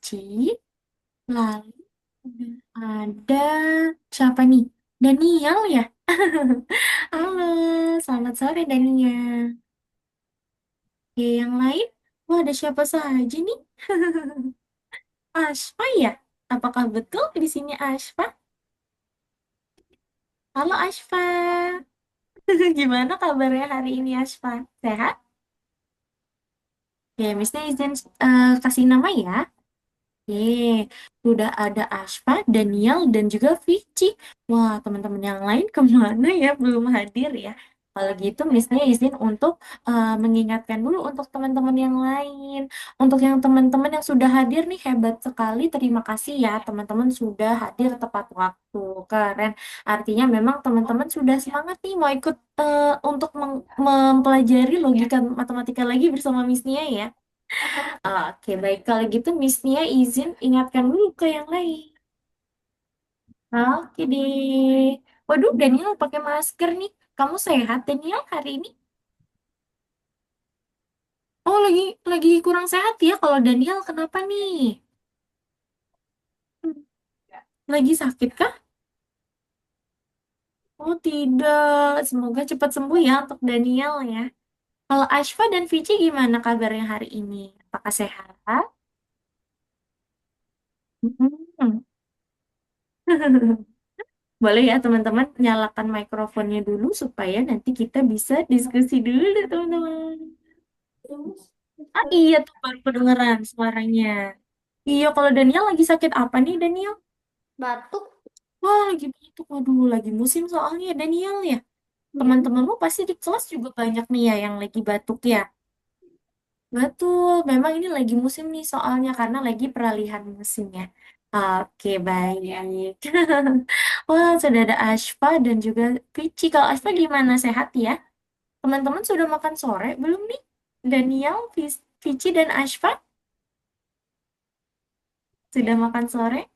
Vici, lalu ada siapa nih? Daniel ya? Halo, selamat sore Dania. Oke, yang lain? Wah, ada siapa saja nih? Aspa ya? Apakah betul di sini Aspa? Halo Aspa. Gimana kabarnya hari ini Aspa? Sehat? Oke, Mister izin kasih nama ya. Oke, sudah ada Aspa, Daniel, dan juga Vici. Wah, teman-teman yang lain kemana ya? Belum hadir ya. Kalau gitu, Miss-nya izin untuk mengingatkan dulu untuk teman-teman yang lain. Untuk yang teman-teman yang sudah hadir nih, hebat sekali. Terima kasih ya, teman-teman sudah hadir tepat waktu. Keren. Artinya memang teman-teman sudah semangat nih mau ikut untuk mempelajari logika matematika lagi bersama Miss-nya ya. Oke, baik. Kalau gitu Miss Nia izin ingatkan dulu ke yang lain. Oke deh. Waduh, Daniel pakai masker nih. Kamu sehat, Daniel, hari ini? Oh, lagi kurang sehat ya. Kalau Daniel kenapa nih? Hmm, Lagi sakit kah? Oh, tidak. Semoga cepat sembuh ya untuk Daniel ya. Kalau Ashfa dan Vici gimana kabarnya hari ini? Apakah sehat? Hmm. Boleh ya teman-teman nyalakan mikrofonnya dulu supaya nanti kita bisa diskusi dulu teman-teman. Ah iya tuh baru kedengeran suaranya. Iya kalau Daniel lagi sakit apa nih Daniel? Batuk. Wah lagi batuk. Waduh lagi musim soalnya Daniel ya. Ya. Teman-temanmu pasti di kelas juga banyak nih ya yang lagi batuk ya. Betul, memang ini lagi musim nih soalnya karena lagi peralihan musimnya. Oke, baik. Wah, sudah ada Ashfa dan juga Vici. Kalau Ashfa gimana? Sehat ya? Teman-teman sudah makan sore belum nih? Daniel, Vici, dan Ashfa sudah makan sore?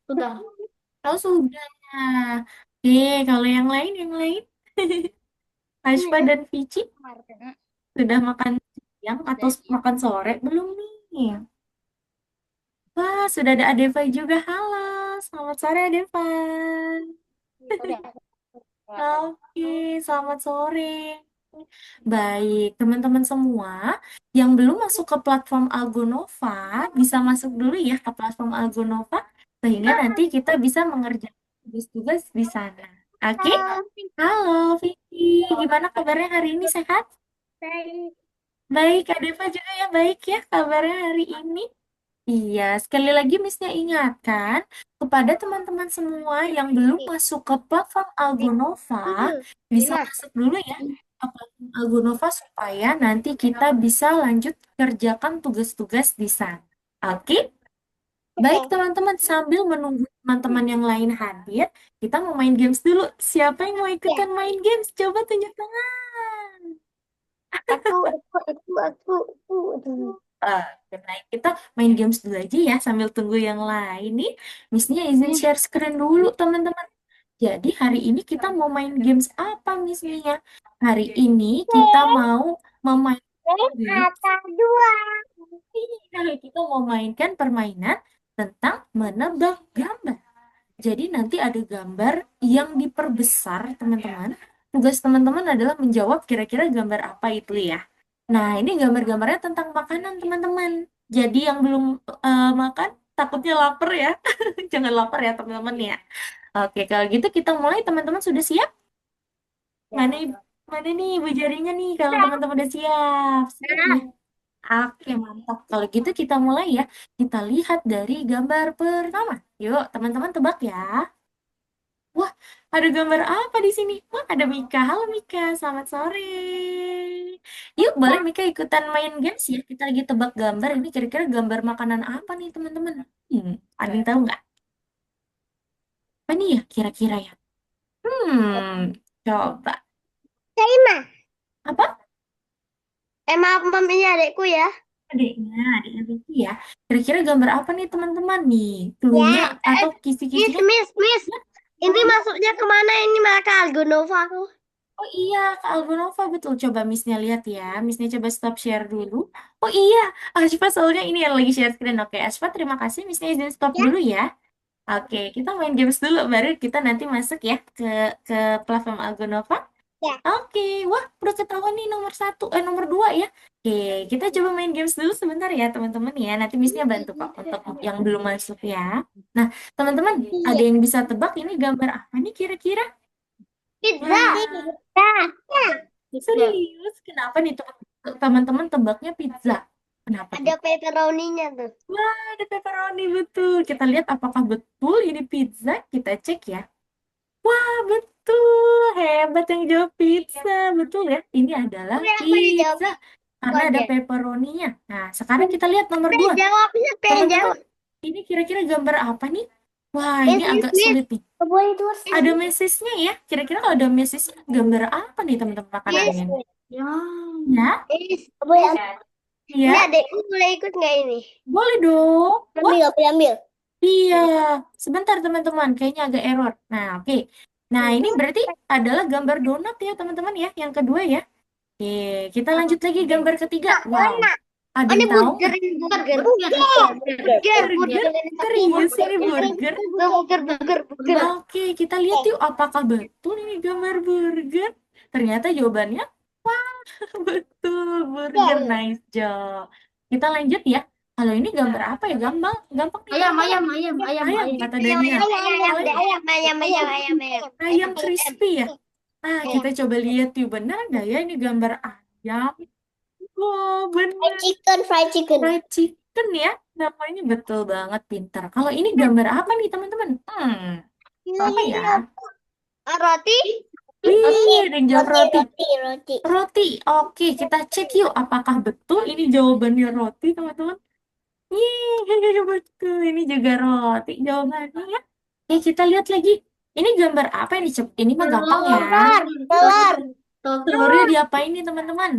Sudah. Oh, sudah. Oke, kalau yang lain, Ini Ashfa ya. dan Vici Kemarin. sudah makan siang atau Udah siap. makan sore belum nih? Wah, sudah ada Adeva juga. Halo, selamat sore Adeva. Udah. Kelihatan. Oke, selamat sore. Baik, teman-teman semua yang belum masuk ke platform Algonova, bisa masuk dulu ya ke platform Algonova, sehingga nanti kita bisa mengerjakan tugas-tugas di sana. Oke? Halo, Vicky. Gimana kabarnya hari ini? Sehat? Baik. Baik, Kak Deva juga ya baik ya kabarnya hari ini. Iya, sekali lagi Missnya ingatkan kepada teman-teman semua yang belum masuk ke platform Algonova, bisa Dimas. masuk dulu ya ke platform Algonova supaya nanti kita bisa lanjut kerjakan tugas-tugas di sana. Oke? Baik teman-teman, sambil menunggu teman-teman yang lain hadir, kita mau main games dulu. Siapa yang mau ikutan main games? Coba tunjuk tangan. Aku. Oke, baik. Kita main games dulu aja ya sambil tunggu yang lain nih. Missnya izin share screen dulu, teman-teman. Jadi hari ini kita mau main games apa, Missnya? Hari ini kita mau memainkan games. Kata dua. Kita mau mainkan permainan tentang menebak gambar. Jadi nanti ada gambar yang diperbesar, teman-teman. Tugas teman-teman adalah menjawab kira-kira gambar apa itu ya. Nah, ini gambar-gambarnya tentang makanan, teman-teman. Jadi yang belum makan, takutnya lapar ya. Jangan lapar ya, teman-teman ya. Oke, kalau gitu kita mulai, teman-teman sudah siap? Mana, Ya. mana nih ibu jarinya nih, kalau teman-teman udah siap. Siap ya? Oke, mantap. Kalau gitu kita mulai ya. Kita lihat dari gambar pertama. Yuk, teman-teman tebak ya. Wah, ada gambar apa di sini? Wah, ada Mika. Halo Mika, selamat sore. Yuk, boleh Mika ikutan main games ya. Kita lagi tebak gambar. Ini kira-kira gambar makanan apa nih teman-teman? Ada yang tahu nggak? Apa nih ya kira-kira ya? Coba. Terima. Apa? Maaf, Mam, ini adekku ya. Adiknya Vicky ya. Kira-kira gambar apa nih teman-teman nih? Ya. Cluenya atau Miss, kisi-kisinya? Miss, Miss. Ya, Ini apa? masuknya kemana ini mereka Algonova aku? Oh iya, Kak Algonova betul. Coba Missnya lihat ya. Missnya coba stop share dulu. Oh iya, Asfa soalnya ini yang lagi share screen. Oke, Asfa terima kasih. Missnya izin stop Ya, dulu ya. Oke, kita main games dulu. Baru kita nanti masuk ya ke platform Algonova. ya. Oke, wah udah ketahuan nih nomor satu, nomor dua ya. Oke, kita coba main games dulu sebentar ya teman-teman ya. Nanti Missnya bantu kok untuk yang belum masuk ya. Nah, teman-teman, ada Iya. yang bisa tebak ini gambar apa nih kira-kira? Pizza. Wah, Pizza. serius? Kenapa nih teman-teman tebaknya pizza? Kenapa Ada tuh? pepperoni-nya tuh. Wah, ada pepperoni betul. Kita lihat apakah betul ini pizza. Kita cek ya. Wah, betul. Hebat yang jawab pizza. Betul ya. Ini adalah Aku yang jawab pizza. aku Karena ada aja. pepperoninya. Nah, sekarang kita lihat nomor Pengen dua. jawab, pengen Teman-teman, jawab. ini kira-kira gambar apa nih? Wah, ini Miss, agak Miss. sulit nih. Boleh itu. Ada mesisnya ya. Kira-kira kalau ada mesisnya, gambar apa nih teman-teman Miss. makanannya ini? Ya, Miss. Boleh. Ini ya, adekku boleh ikut nggak ini? boleh dong. Wah, Ambil, boleh ambil. iya. Sebentar teman-teman, kayaknya agak error. Nah, oke. Nah, ini berarti adalah gambar donat ya teman-teman ya. Yang kedua ya. Oke, kita lanjut lagi gambar ketiga. Wow, ada Oh, ini yang tahu burger, nggak? ini burger. Burger, Burger? burger. Serius ini burger? Burger. Oke, kita lihat yuk apakah betul ini gambar burger. Ternyata jawabannya betul, burger. Nice job. Kita lanjut ya. Kalau ini gambar apa ya? Gampang, gampang nih Ayam, teman-teman. ayam, ayam, ayam, Ayam, ayam. kata Ayam, Daniel. ayam, ayam, Kalau ini ayam, ayam, ayam, ayam, ayam. ayam crispy ya. Ah, Ayam. kita coba lihat yuk. Benar nggak ya ini gambar ayam? Oh, Fried benar. chicken, fried chicken. Fried chicken ya. Namanya betul banget, pintar. Kalau ini gambar apa nih teman-teman? Apa ya? Roti? Wih, ada yang jawab roti. Roti. Roti. Oke, kita cek yuk apakah betul ini jawabannya roti, teman-teman. Yeay, betul. Ini juga roti jawabannya ya. Oke, kita lihat lagi. Ini gambar apa ini? Ini mah gampang ya. Telur. Telurnya diapain nih, teman-teman?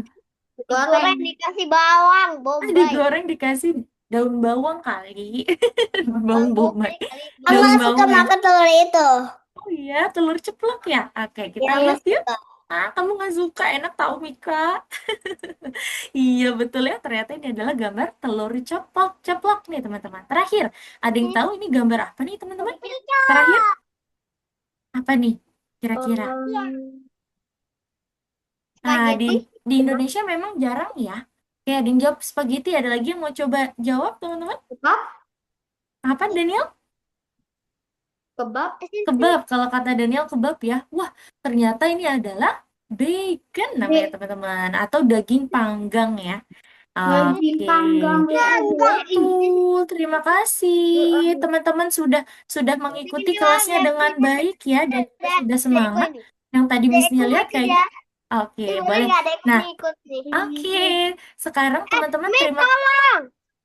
Digoreng dikasih bawang, Ah, bombay. digoreng dikasih daun bawang kali. Bawang bombay. Kali. Daun Mama suka bawang ya. makan telur itu. Oh iya, telur ceplok ya. Oke, kita Ya, Mama lihat yuk. suka. Ah, kamu nggak suka, enak tahu Mika. Iya betul ya, ternyata ini adalah gambar telur ceplok, ceplok nih teman-teman. Terakhir, ada yang tahu ini gambar apa nih teman-teman? Terakhir, apa nih kira-kira? Nah, di Spaghetti. Indonesia memang jarang ya. Kayak ada yang jawab spaghetti, ada lagi yang mau coba jawab teman-teman? Kebab, Apa Daniel? kebab. Kebab, kalau kata Daniel kebab ya. Wah, ternyata ini adalah bacon namanya teman-teman. Atau daging panggang ya. Daging Oke. panggang ya. Betul, terima kasih. Teman-teman sudah mengikuti kelasnya dengan baik ya dan juga sudah semangat. Yang tadi Miss-nya lihat kayaknya. Ya. Oke, Ini boleh boleh. nggak adekku Nah, nih ikut nih? oke. Sekarang teman-teman Miss, terima. tolong.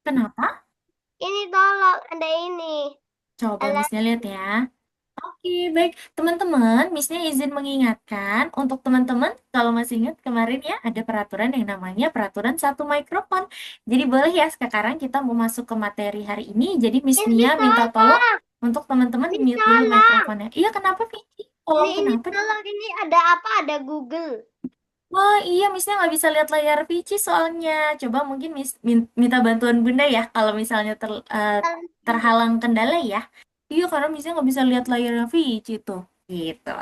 Kenapa? Ini tolong, ada ini. Coba Alas. Miss-nya lihat ya. Oke, baik. Teman-teman, Miss-nya izin mengingatkan untuk teman-teman, kalau masih ingat kemarin ya, ada peraturan yang namanya peraturan satu mikrofon. Jadi boleh ya, sekarang kita mau masuk ke materi hari ini. Jadi Miss Miss, Nia Miss, minta tolong tolong. untuk teman-teman Miss, mute dulu tolong. mikrofonnya. Iya, kenapa, Vicky? Oh, Ini kenapa? tolong, ini ada apa? Ada Google. Wah, iya, Miss-nya nggak bisa lihat layar Vici soalnya. Coba mungkin Miss minta bantuan Bunda ya, kalau misalnya terhalang kendala ya. Iya, karena misalnya nggak bisa lihat layarnya Vici tuh. Gitu.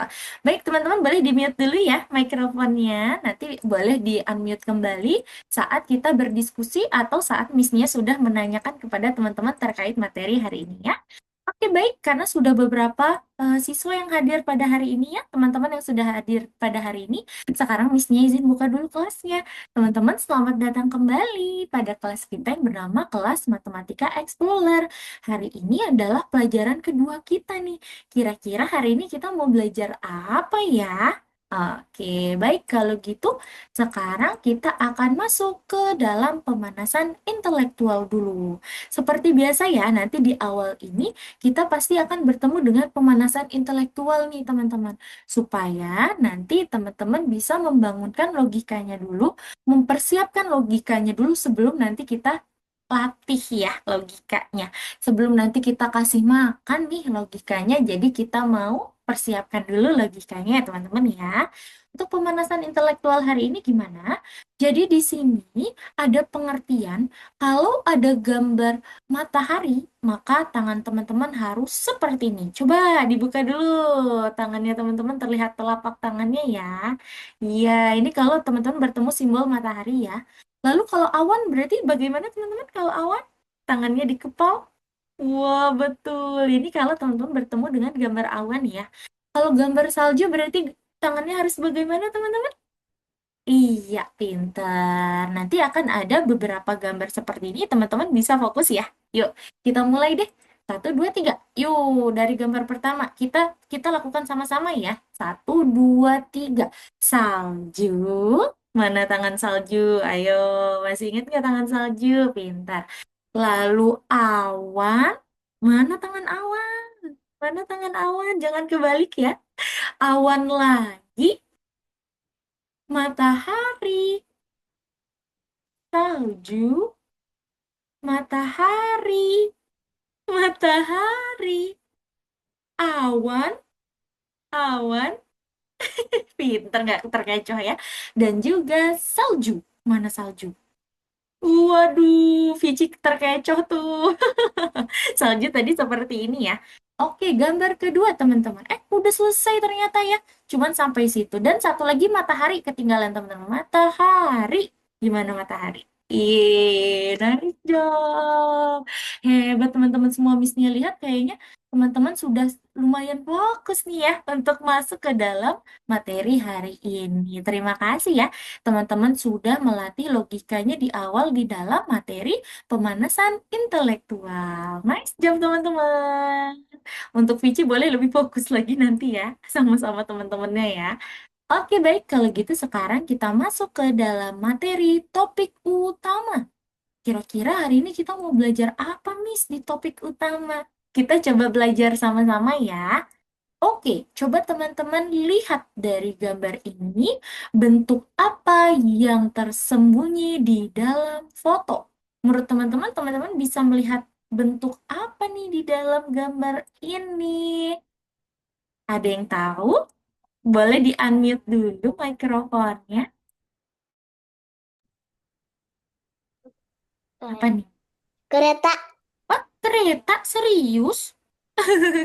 Baik, teman-teman boleh di-mute dulu ya mikrofonnya. Nanti boleh di-unmute kembali saat kita berdiskusi atau saat Miss-nya sudah menanyakan kepada teman-teman terkait materi hari ini ya. Oke, baik. Karena sudah beberapa siswa yang hadir pada hari ini ya, teman-teman yang sudah hadir pada hari ini, sekarang Miss-nya izin buka dulu kelasnya. Teman-teman, selamat datang kembali pada kelas kita yang bernama kelas Matematika Explorer. Hari ini adalah pelajaran kedua kita nih. Kira-kira hari ini kita mau belajar apa ya? Oke, baik kalau gitu sekarang kita akan masuk ke dalam pemanasan intelektual dulu. Seperti biasa ya, nanti di awal ini kita pasti akan bertemu dengan pemanasan intelektual nih teman-teman. Supaya nanti teman-teman bisa membangunkan logikanya dulu, mempersiapkan logikanya dulu sebelum nanti kita latih ya logikanya. Sebelum nanti kita kasih makan nih logikanya, jadi kita mau persiapkan dulu logikanya ya teman-teman ya. Untuk pemanasan intelektual hari ini gimana? Jadi di sini ada pengertian kalau ada gambar matahari, maka tangan teman-teman harus seperti ini. Coba dibuka dulu tangannya teman-teman, terlihat telapak tangannya ya. Iya, ini kalau teman-teman bertemu simbol matahari ya. Lalu kalau awan berarti bagaimana teman-teman kalau awan? Tangannya dikepal? Wah, betul. Ini kalau teman-teman bertemu dengan gambar awan ya. Kalau gambar salju berarti tangannya harus bagaimana teman-teman? Iya, pintar. Nanti akan ada beberapa gambar seperti ini, teman-teman bisa fokus ya. Yuk, kita mulai deh. Satu, dua, tiga. Yuk, dari gambar pertama kita kita lakukan sama-sama ya. Satu, dua, tiga. Salju. Mana tangan salju? Ayo, masih ingat nggak tangan salju? Pintar. Lalu awan. Mana tangan awan? Mana tangan awan? Jangan kebalik ya. Awan lagi. Matahari. Salju, matahari, matahari, awan, awan, pinter nggak terkecoh ya. Dan juga salju. Mana salju? Waduh, Vici terkecoh tuh. Salju tadi seperti ini ya. Oke, gambar kedua teman-teman. Udah selesai ternyata ya. Cuman sampai situ. Dan satu lagi matahari ketinggalan teman-teman. Matahari. Gimana matahari? Nice job. Hebat teman-teman semua. Missnya lihat kayaknya teman-teman sudah lumayan fokus nih ya untuk masuk ke dalam materi hari ini. Terima kasih ya. Teman-teman sudah melatih logikanya di awal di dalam materi pemanasan intelektual. Nice job teman-teman. Untuk Vici boleh lebih fokus lagi nanti ya, sama-sama teman-temannya ya. Oke baik, kalau gitu sekarang kita masuk ke dalam materi topik utama. Kira-kira hari ini kita mau belajar apa, Miss, di topik utama? Kita coba belajar sama-sama ya. Oke, coba teman-teman lihat dari gambar ini, bentuk apa yang tersembunyi di dalam foto. Menurut teman-teman, teman-teman bisa melihat bentuk apa nih di dalam gambar ini? Ada yang tahu? Boleh di-unmute dulu mikrofonnya. Apa nih? Kereta. Oh, kereta, serius?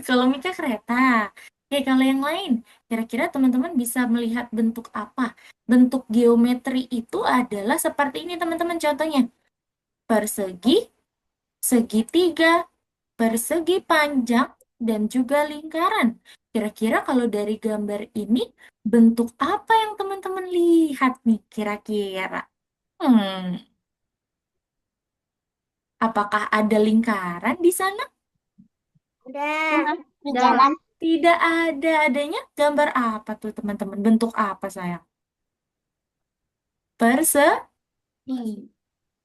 Kalau Mika kereta. Oke, kalau yang lain, kira-kira teman-teman bisa melihat bentuk apa? Bentuk geometri itu adalah seperti ini, teman-teman. Contohnya, persegi, segitiga, persegi panjang, dan juga lingkaran. Kira-kira kalau dari gambar ini, bentuk apa yang teman-teman lihat nih, kira-kira? Hmm, apakah ada lingkaran di sana? Udah. Di Udah. jalan. Tidak ada. Adanya gambar apa tuh, teman-teman? Bentuk apa, sayang? Ih.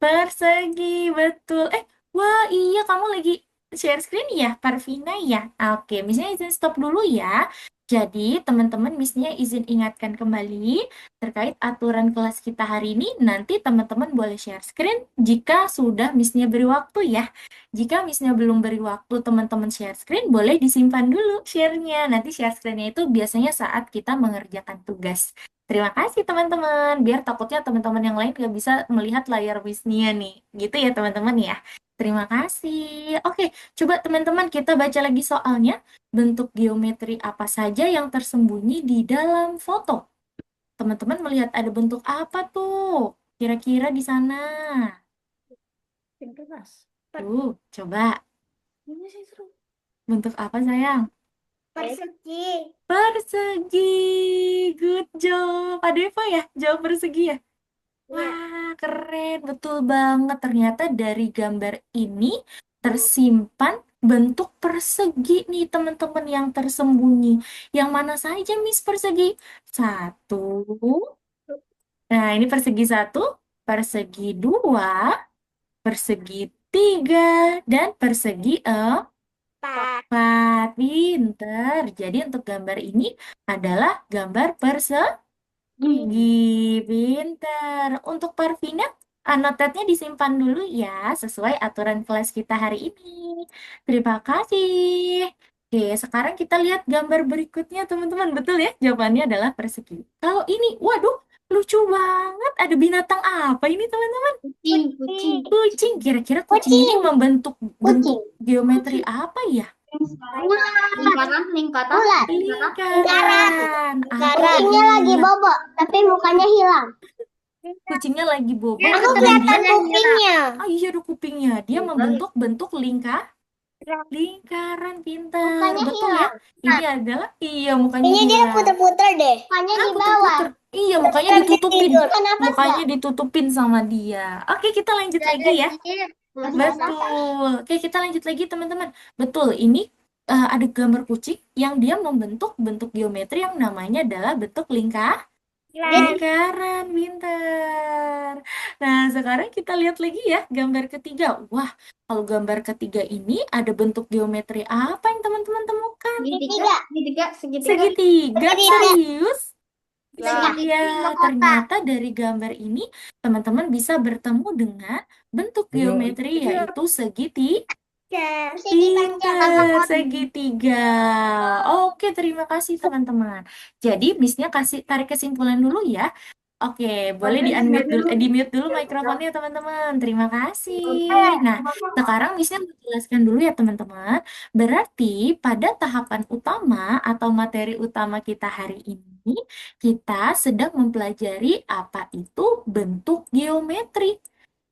Persegi, betul. Wah, iya kamu lagi share screen ya, Parvina ya. Oke, misalnya izin stop dulu ya. Jadi, teman-teman, misalnya izin ingatkan kembali terkait aturan kelas kita hari ini. Nanti teman-teman boleh share screen jika sudah misalnya beri waktu ya. Jika misalnya belum beri waktu teman-teman share screen, boleh disimpan dulu share-nya. Nanti share screen-nya itu biasanya saat kita mengerjakan tugas. Terima kasih teman-teman. Biar takutnya teman-teman yang lain nggak bisa melihat layar Wisnia nih. Gitu ya teman-teman ya. Terima kasih. Oke, coba teman-teman kita baca lagi soalnya. Bentuk geometri apa saja yang tersembunyi di dalam foto? Teman-teman melihat ada bentuk apa tuh? Kira-kira di sana. Pintas. Coba. Ini sih seru. Bentuk apa sayang? Persegi. Persegi. Good job. Ada Eva ya? Jawab persegi ya? Iya. Wah, keren. Betul banget. Ternyata dari gambar ini tersimpan bentuk persegi nih, teman-teman, yang tersembunyi. Yang mana saja, Miss, persegi? Satu. Nah, ini persegi satu, persegi dua, persegi tiga, dan persegi Pak. empat. Pinter. Jadi untuk gambar ini adalah gambar persegi. Pinter. Untuk Parvina? Annotate-nya disimpan dulu ya, sesuai aturan kelas kita hari ini. Terima kasih. Oke, sekarang kita lihat gambar berikutnya, teman-teman. Betul ya? Jawabannya adalah persegi. Kalau ini, waduh, lucu banget. Ada binatang apa ini, teman-teman? Kucing. Kucing. Kira-kira kucing ini Kucing. membentuk bentuk Kucing. geometri apa ya? Lingkaran. Ular. Lingkaran. Atau Kucingnya lagi bulat. bobo, tapi mukanya hilang. Kucingnya lagi bobo, Aku dan dia, kelihatan kupingnya. iya ada kupingnya. Dia membentuk bentuk lingkaran. Pintar. Mukanya Betul ya? hilang. Ini adalah, iya mukanya Ini dia hilang. puter-puter deh. Mukanya Ah, di bawah. puter-puter. Iya, mukanya Sambil ditutupin. tidur. Kenapa Mukanya ditutupin sama dia. Oke, kita lanjut lagi ya. Betul. Oke, kita lanjut lagi teman-teman. Betul, ini ada gambar kucing yang dia membentuk bentuk geometri yang namanya adalah bentuk lingkaran. Pintar. Nah, sekarang kita lihat lagi ya gambar ketiga. Wah, kalau gambar ketiga ini ada bentuk geometri apa yang teman-teman temukan? Segitiga, serius? Iya, ternyata dari gambar ini teman-teman bisa bertemu dengan bentuk geometri yaitu pintar, segitiga. Oke, terima kasih teman-teman. Jadi, Miss-nya kasih tarik kesimpulan dulu ya. Oke, boleh di-mute dulu mikrofonnya teman-teman. Terima kasih. Nah, sekarang Miss-nya menjelaskan dulu ya teman-teman. Berarti pada tahapan utama atau materi utama kita hari ini, kita sedang mempelajari apa itu bentuk geometri.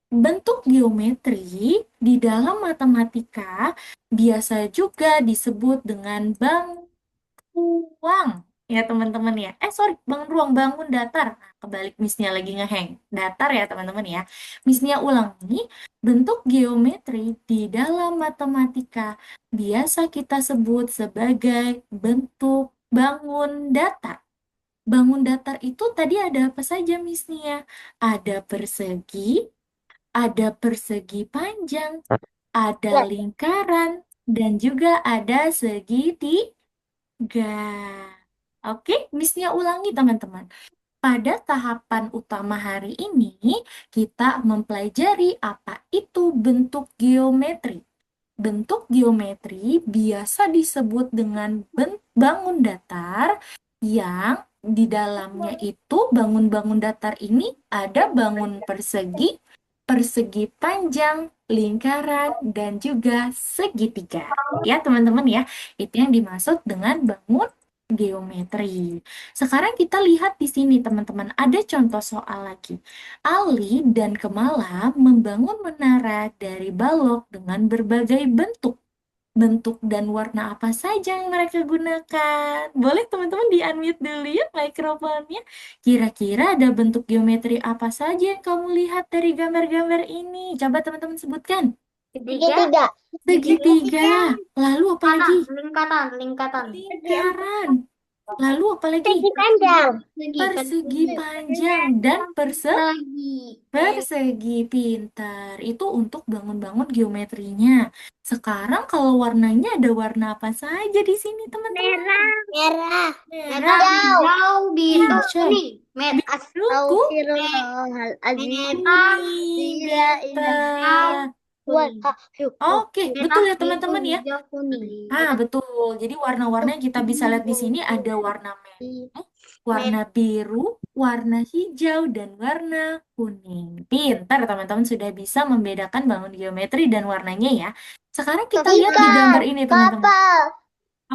Bentuk geometri di dalam matematika biasa juga disebut dengan ruang. Ya teman-teman ya. Sorry, ruang, bangun datar. Nah, kebalik Miss-nya lagi ngeheng. Datar ya teman-teman ya. Miss-nya ulangi, bentuk geometri di dalam matematika biasa kita sebut sebagai bentuk bangun datar. Bangun datar itu tadi ada apa saja Miss-nya? Ada persegi panjang, ada lingkaran, dan juga ada segitiga. Oke, Miss-nya ulangi teman-teman. Pada tahapan utama hari ini, kita mempelajari apa itu bentuk geometri. Bentuk geometri biasa disebut dengan bangun datar yang di dalamnya itu bangun-bangun datar ini ada bangun persegi, persegi panjang, lingkaran, dan juga segitiga. Ya teman-teman ya, itu yang dimaksud dengan bangun geometri. Sekarang kita lihat di sini teman-teman, ada contoh soal lagi. Ali dan Kemala membangun menara dari balok dengan berbagai bentuk. Bentuk dan warna apa saja yang mereka gunakan? Boleh teman-teman di-unmute dulu ya mikrofonnya. Kira-kira ada bentuk geometri apa saja yang kamu lihat dari gambar-gambar ini? Coba teman-teman sebutkan. Segitiga. Segitiga. Lalu apa lagi? Lingkaran. Lingkaran. Lalu apa lagi? Persegi panjang. Persegi panjang dan persegi pintar. Itu untuk bangun-bangun geometrinya. Sekarang kalau warnanya ada warna apa saja di sini teman-teman? Merah. Merah, Hijau, biru, hijau, kuning. biru, kuning, pintar. Oke, betul ya teman-teman ya. Betul. Jadi warna-warna yang kita bisa lihat di sini ada warna merah, warna biru, warna hijau, dan warna kuning. Pintar teman-teman sudah bisa membedakan bangun geometri dan warnanya ya. Sekarang kita lihat di gambar ini teman-teman. Kapal.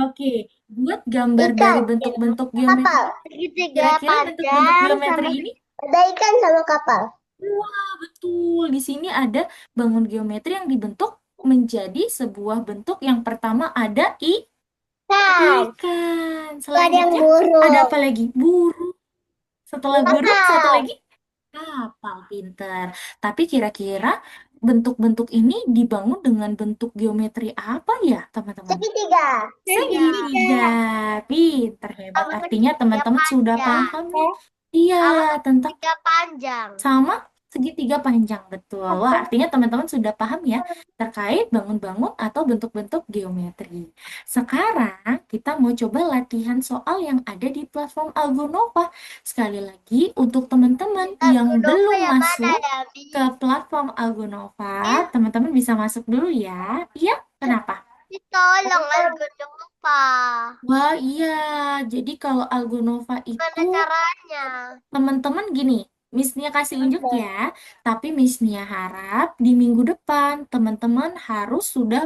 Oke, buat gambar Ikan. dari bentuk-bentuk geometri. Kapal. Segitiga Kira-kira bentuk-bentuk geometri ini? Ada ikan sama kapal. Wah, betul. Di sini ada bangun geometri yang dibentuk menjadi sebuah bentuk yang pertama ada Kan. ikan. Ada yang Selanjutnya burung. ada apa lagi? Burung. Setelah burung, satu lagi kapal. Pinter. Tapi kira-kira bentuk-bentuk ini dibangun dengan bentuk geometri apa ya, teman-teman? Segitiga. Segitiga. Pinter, hebat. Artinya teman-teman sudah paham nih. Iya, tentang Segitiga panjang. sama segitiga panjang, betul. Wah, artinya teman-teman sudah paham ya terkait bangun-bangun atau bentuk-bentuk geometri. Sekarang kita mau coba latihan soal yang ada di platform Algonova. Sekali lagi, untuk teman-teman yang belum yang mana masuk ya, ke platform Algonova, teman-teman bisa masuk dulu ya. Iya, kenapa? Tolong Algonova. Wah, iya. Jadi kalau Algonova Gimana itu caranya? teman-teman gini, Miss Nia kasih unjuk ya, tapi Miss Nia harap di minggu depan teman-teman harus sudah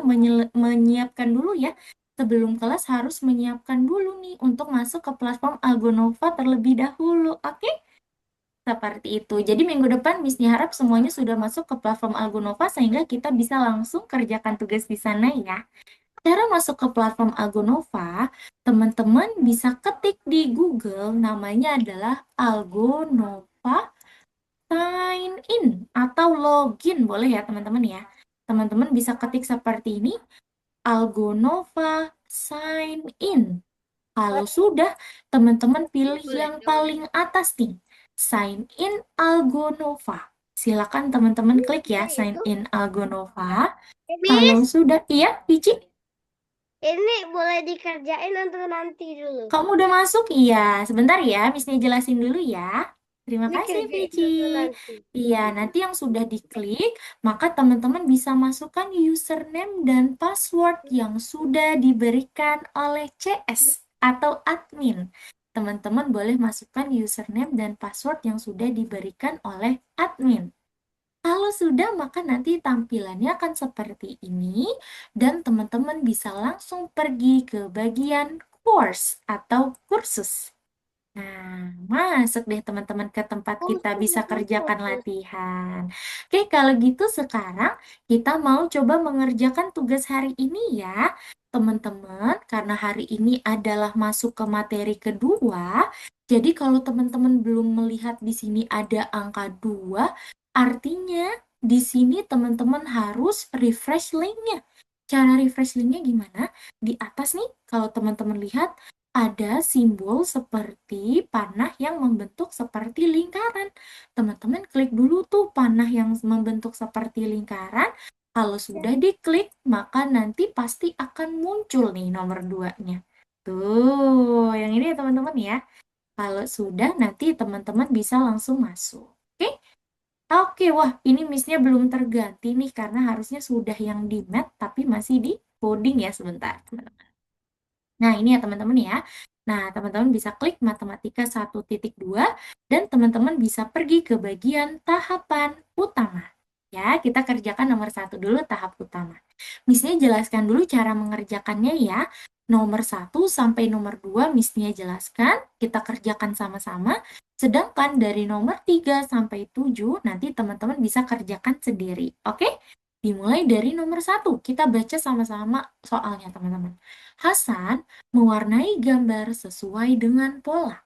menyiapkan dulu ya. Sebelum kelas harus menyiapkan dulu nih untuk masuk ke platform Algonova terlebih dahulu. Oke? Seperti itu. Jadi minggu depan Miss Nia harap semuanya sudah masuk ke platform Algonova sehingga kita bisa langsung kerjakan tugas di sana ya. Cara masuk ke platform Algonova, teman-teman bisa ketik di Google, namanya adalah Algonova Sign In atau login, boleh ya teman-teman ya. Teman-teman bisa ketik seperti ini, Algonova Sign In. Kalau sudah, teman-teman pilih yang paling atas nih, Sign In Algonova. Silakan teman-teman klik ya, Sign In Algonova. Kalau Miss, sudah, iya, Pici? ini boleh dikerjain untuk nanti dulu. Kamu udah masuk? Iya. Sebentar ya, Missnya jelasin dulu ya. Terima Ini kasih, kerjain Vici. untuk nanti. Iya, nanti yang sudah diklik, maka teman-teman bisa masukkan username dan password yang sudah diberikan oleh CS atau admin. Teman-teman boleh masukkan username dan password yang sudah diberikan oleh admin. Kalau sudah, maka nanti tampilannya akan seperti ini, dan teman-teman bisa langsung pergi ke bagian course atau kursus. Nah, masuk deh teman-teman ke tempat kita bisa kerjakan latihan. Oke, kalau gitu sekarang kita mau coba mengerjakan tugas hari ini ya. Teman-teman, karena hari ini adalah masuk ke materi kedua, jadi kalau teman-teman belum melihat di sini ada angka 2, artinya di sini teman-teman harus refresh linknya. Cara refresh linknya gimana? Di atas nih, kalau teman-teman lihat, ada simbol seperti panah yang membentuk seperti lingkaran. Teman-teman klik dulu tuh panah yang membentuk seperti lingkaran. Kalau sudah diklik, maka nanti pasti akan muncul nih nomor 2-nya. Tuh, yang ini ya teman-teman ya. Kalau sudah, nanti teman-teman bisa langsung masuk. Oke? Oke, wah ini miss-nya belum terganti nih karena harusnya sudah yang di mat tapi masih di coding ya sebentar, teman-teman. Nah, ini ya teman-teman ya. Nah, teman-teman bisa klik matematika 1.2 dan teman-teman bisa pergi ke bagian tahapan utama. Ya, kita kerjakan nomor 1 dulu tahap utama. Miss-nya jelaskan dulu cara mengerjakannya ya. Nomor 1 sampai nomor 2 Miss-nya jelaskan, kita kerjakan sama-sama. Sedangkan dari nomor 3 sampai 7 nanti teman-teman bisa kerjakan sendiri. Oke? Dimulai dari nomor 1. Kita baca sama-sama soalnya teman-teman. Hasan mewarnai gambar sesuai dengan pola.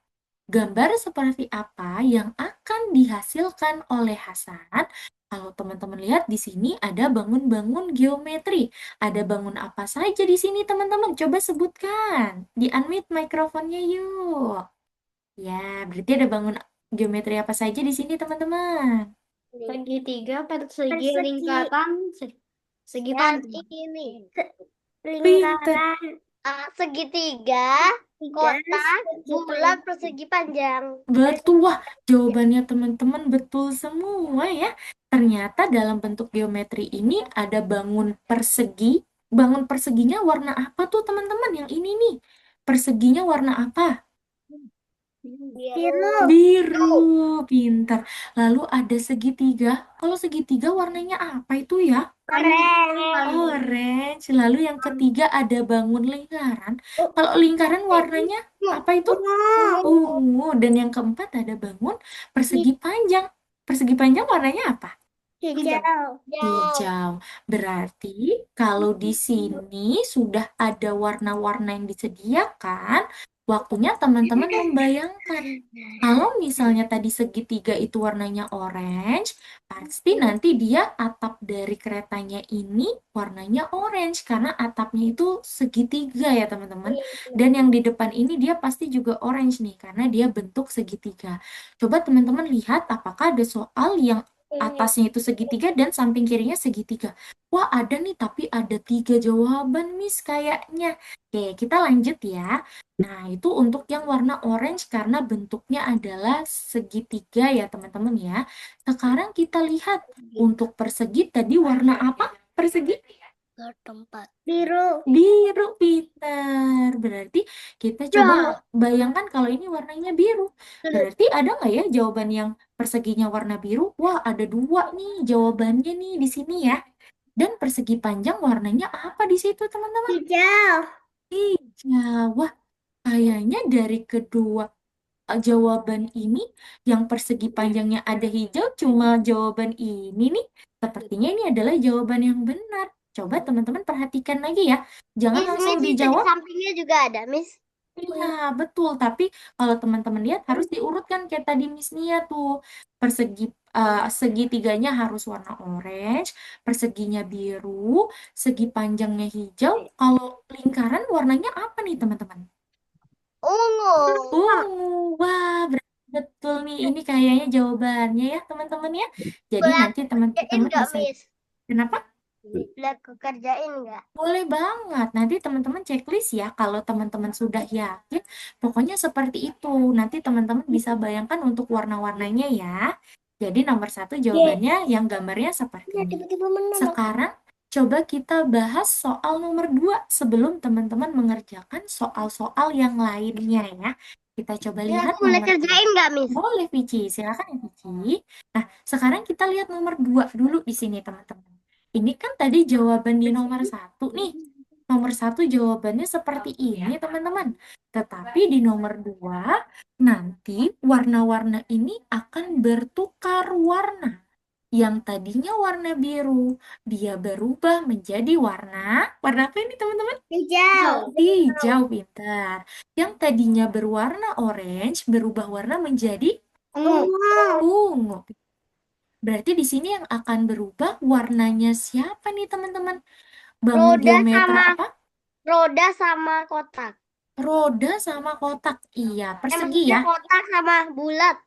Gambar seperti apa yang akan dihasilkan oleh Hasan? Kalau teman-teman lihat di sini ada bangun-bangun geometri. Ada bangun apa saja di sini teman-teman? Coba sebutkan. Di-unmute mikrofonnya yuk. Ya, berarti ada bangun geometri apa saja di sini teman-teman? Segitiga, persegi, Persegi. lingkaran, segi Dan panjang. ini Pinter. segitiga, kotak, bulat, persegi panjang. Betul, wah jawabannya teman-teman betul semua ya. Ternyata dalam bentuk geometri ini ada bangun persegi. Bangun perseginya warna apa tuh teman-teman? Yang ini nih. Perseginya warna apa? Biru. Biru, pintar. Lalu ada segitiga. Kalau segitiga warnanya apa itu ya? Orange. Lalu yang ketiga ada bangun lingkaran. Kalau lingkaran warnanya apa itu? Ungu. Dan yang keempat ada bangun persegi panjang. Persegi panjang warnanya apa? Hijau. Hijau. Berarti kalau di sini sudah ada warna-warna yang disediakan, waktunya teman-teman membayangkan. Kalau misalnya tadi segitiga itu warnanya orange, pasti nanti dia atap dari keretanya ini warnanya orange karena atapnya itu segitiga ya teman-teman. Dan yang di depan ini dia pasti juga orange nih karena dia bentuk segitiga. Coba teman-teman lihat apakah ada soal yang atasnya itu segitiga dan samping kirinya segitiga. Wah, ada nih, tapi ada 3 jawaban, Miss, kayaknya. Oke, kita lanjut ya. Nah, itu untuk yang warna orange karena bentuknya adalah segitiga ya, teman-teman ya. Sekarang kita lihat untuk persegi tadi warna apa? Persegi? Tempat. Biru. Biru, pintar. Berarti kita coba bayangkan kalau ini warnanya biru. Berarti ada nggak ya jawaban yang perseginya warna biru? Wah, ada 2 nih jawabannya nih di sini ya. Dan persegi panjang warnanya apa di situ, teman-teman? Hijau. Hijau. Wah, kayaknya dari kedua jawaban ini yang persegi panjangnya ada hijau cuma jawaban ini nih. Sepertinya ini adalah jawaban yang benar. Coba teman-teman perhatikan lagi ya. Jangan langsung Miss, itu di dijawab. sampingnya juga ada, Miss. Iya, betul. Tapi kalau teman-teman lihat harus diurutkan kayak tadi Miss Nia tuh. Segitiganya harus warna orange, perseginya biru, segi panjangnya hijau. Kalau lingkaran warnanya apa nih, teman-teman? Ungu. Wah, betul nih. Ini kayaknya jawabannya ya, teman-teman ya. Jadi Boleh nanti aku kerjain teman-teman nggak, bisa. Miss? Kenapa? Boleh aku kerjain nggak? Boleh banget. Nanti teman-teman checklist ya. Kalau teman-teman sudah yakin, pokoknya seperti itu. Nanti teman-teman bisa bayangkan untuk warna-warnanya ya. Jadi nomor 1 jawabannya yang gambarnya seperti ini. Tiba-tiba menang. Sekarang coba kita bahas soal nomor 2 sebelum teman-teman mengerjakan soal-soal yang lainnya ya. Kita coba Ini lihat aku boleh nomor 2. kerjain nggak, Miss? Boleh, Vici. Silakan ya, Vici. Nah, sekarang kita lihat nomor 2 dulu di sini, teman-teman. Ini kan tadi jawaban di nomor 1 nih. Nomor 1 jawabannya seperti ini, teman-teman. Tetapi di nomor 2, nanti warna-warna ini akan bertukar warna. Yang tadinya warna biru, dia berubah menjadi warna apa ini, teman-teman? Hijau. Hijau, pintar. Yang tadinya berwarna orange, berubah warna menjadi Ungu. ungu. Berarti di sini yang akan berubah warnanya siapa nih, teman-teman? Bangun Roda geometra sama apa? roda sama kotak. Roda sama kotak. Iya, persegi Maksudnya ya. kotak sama bulat.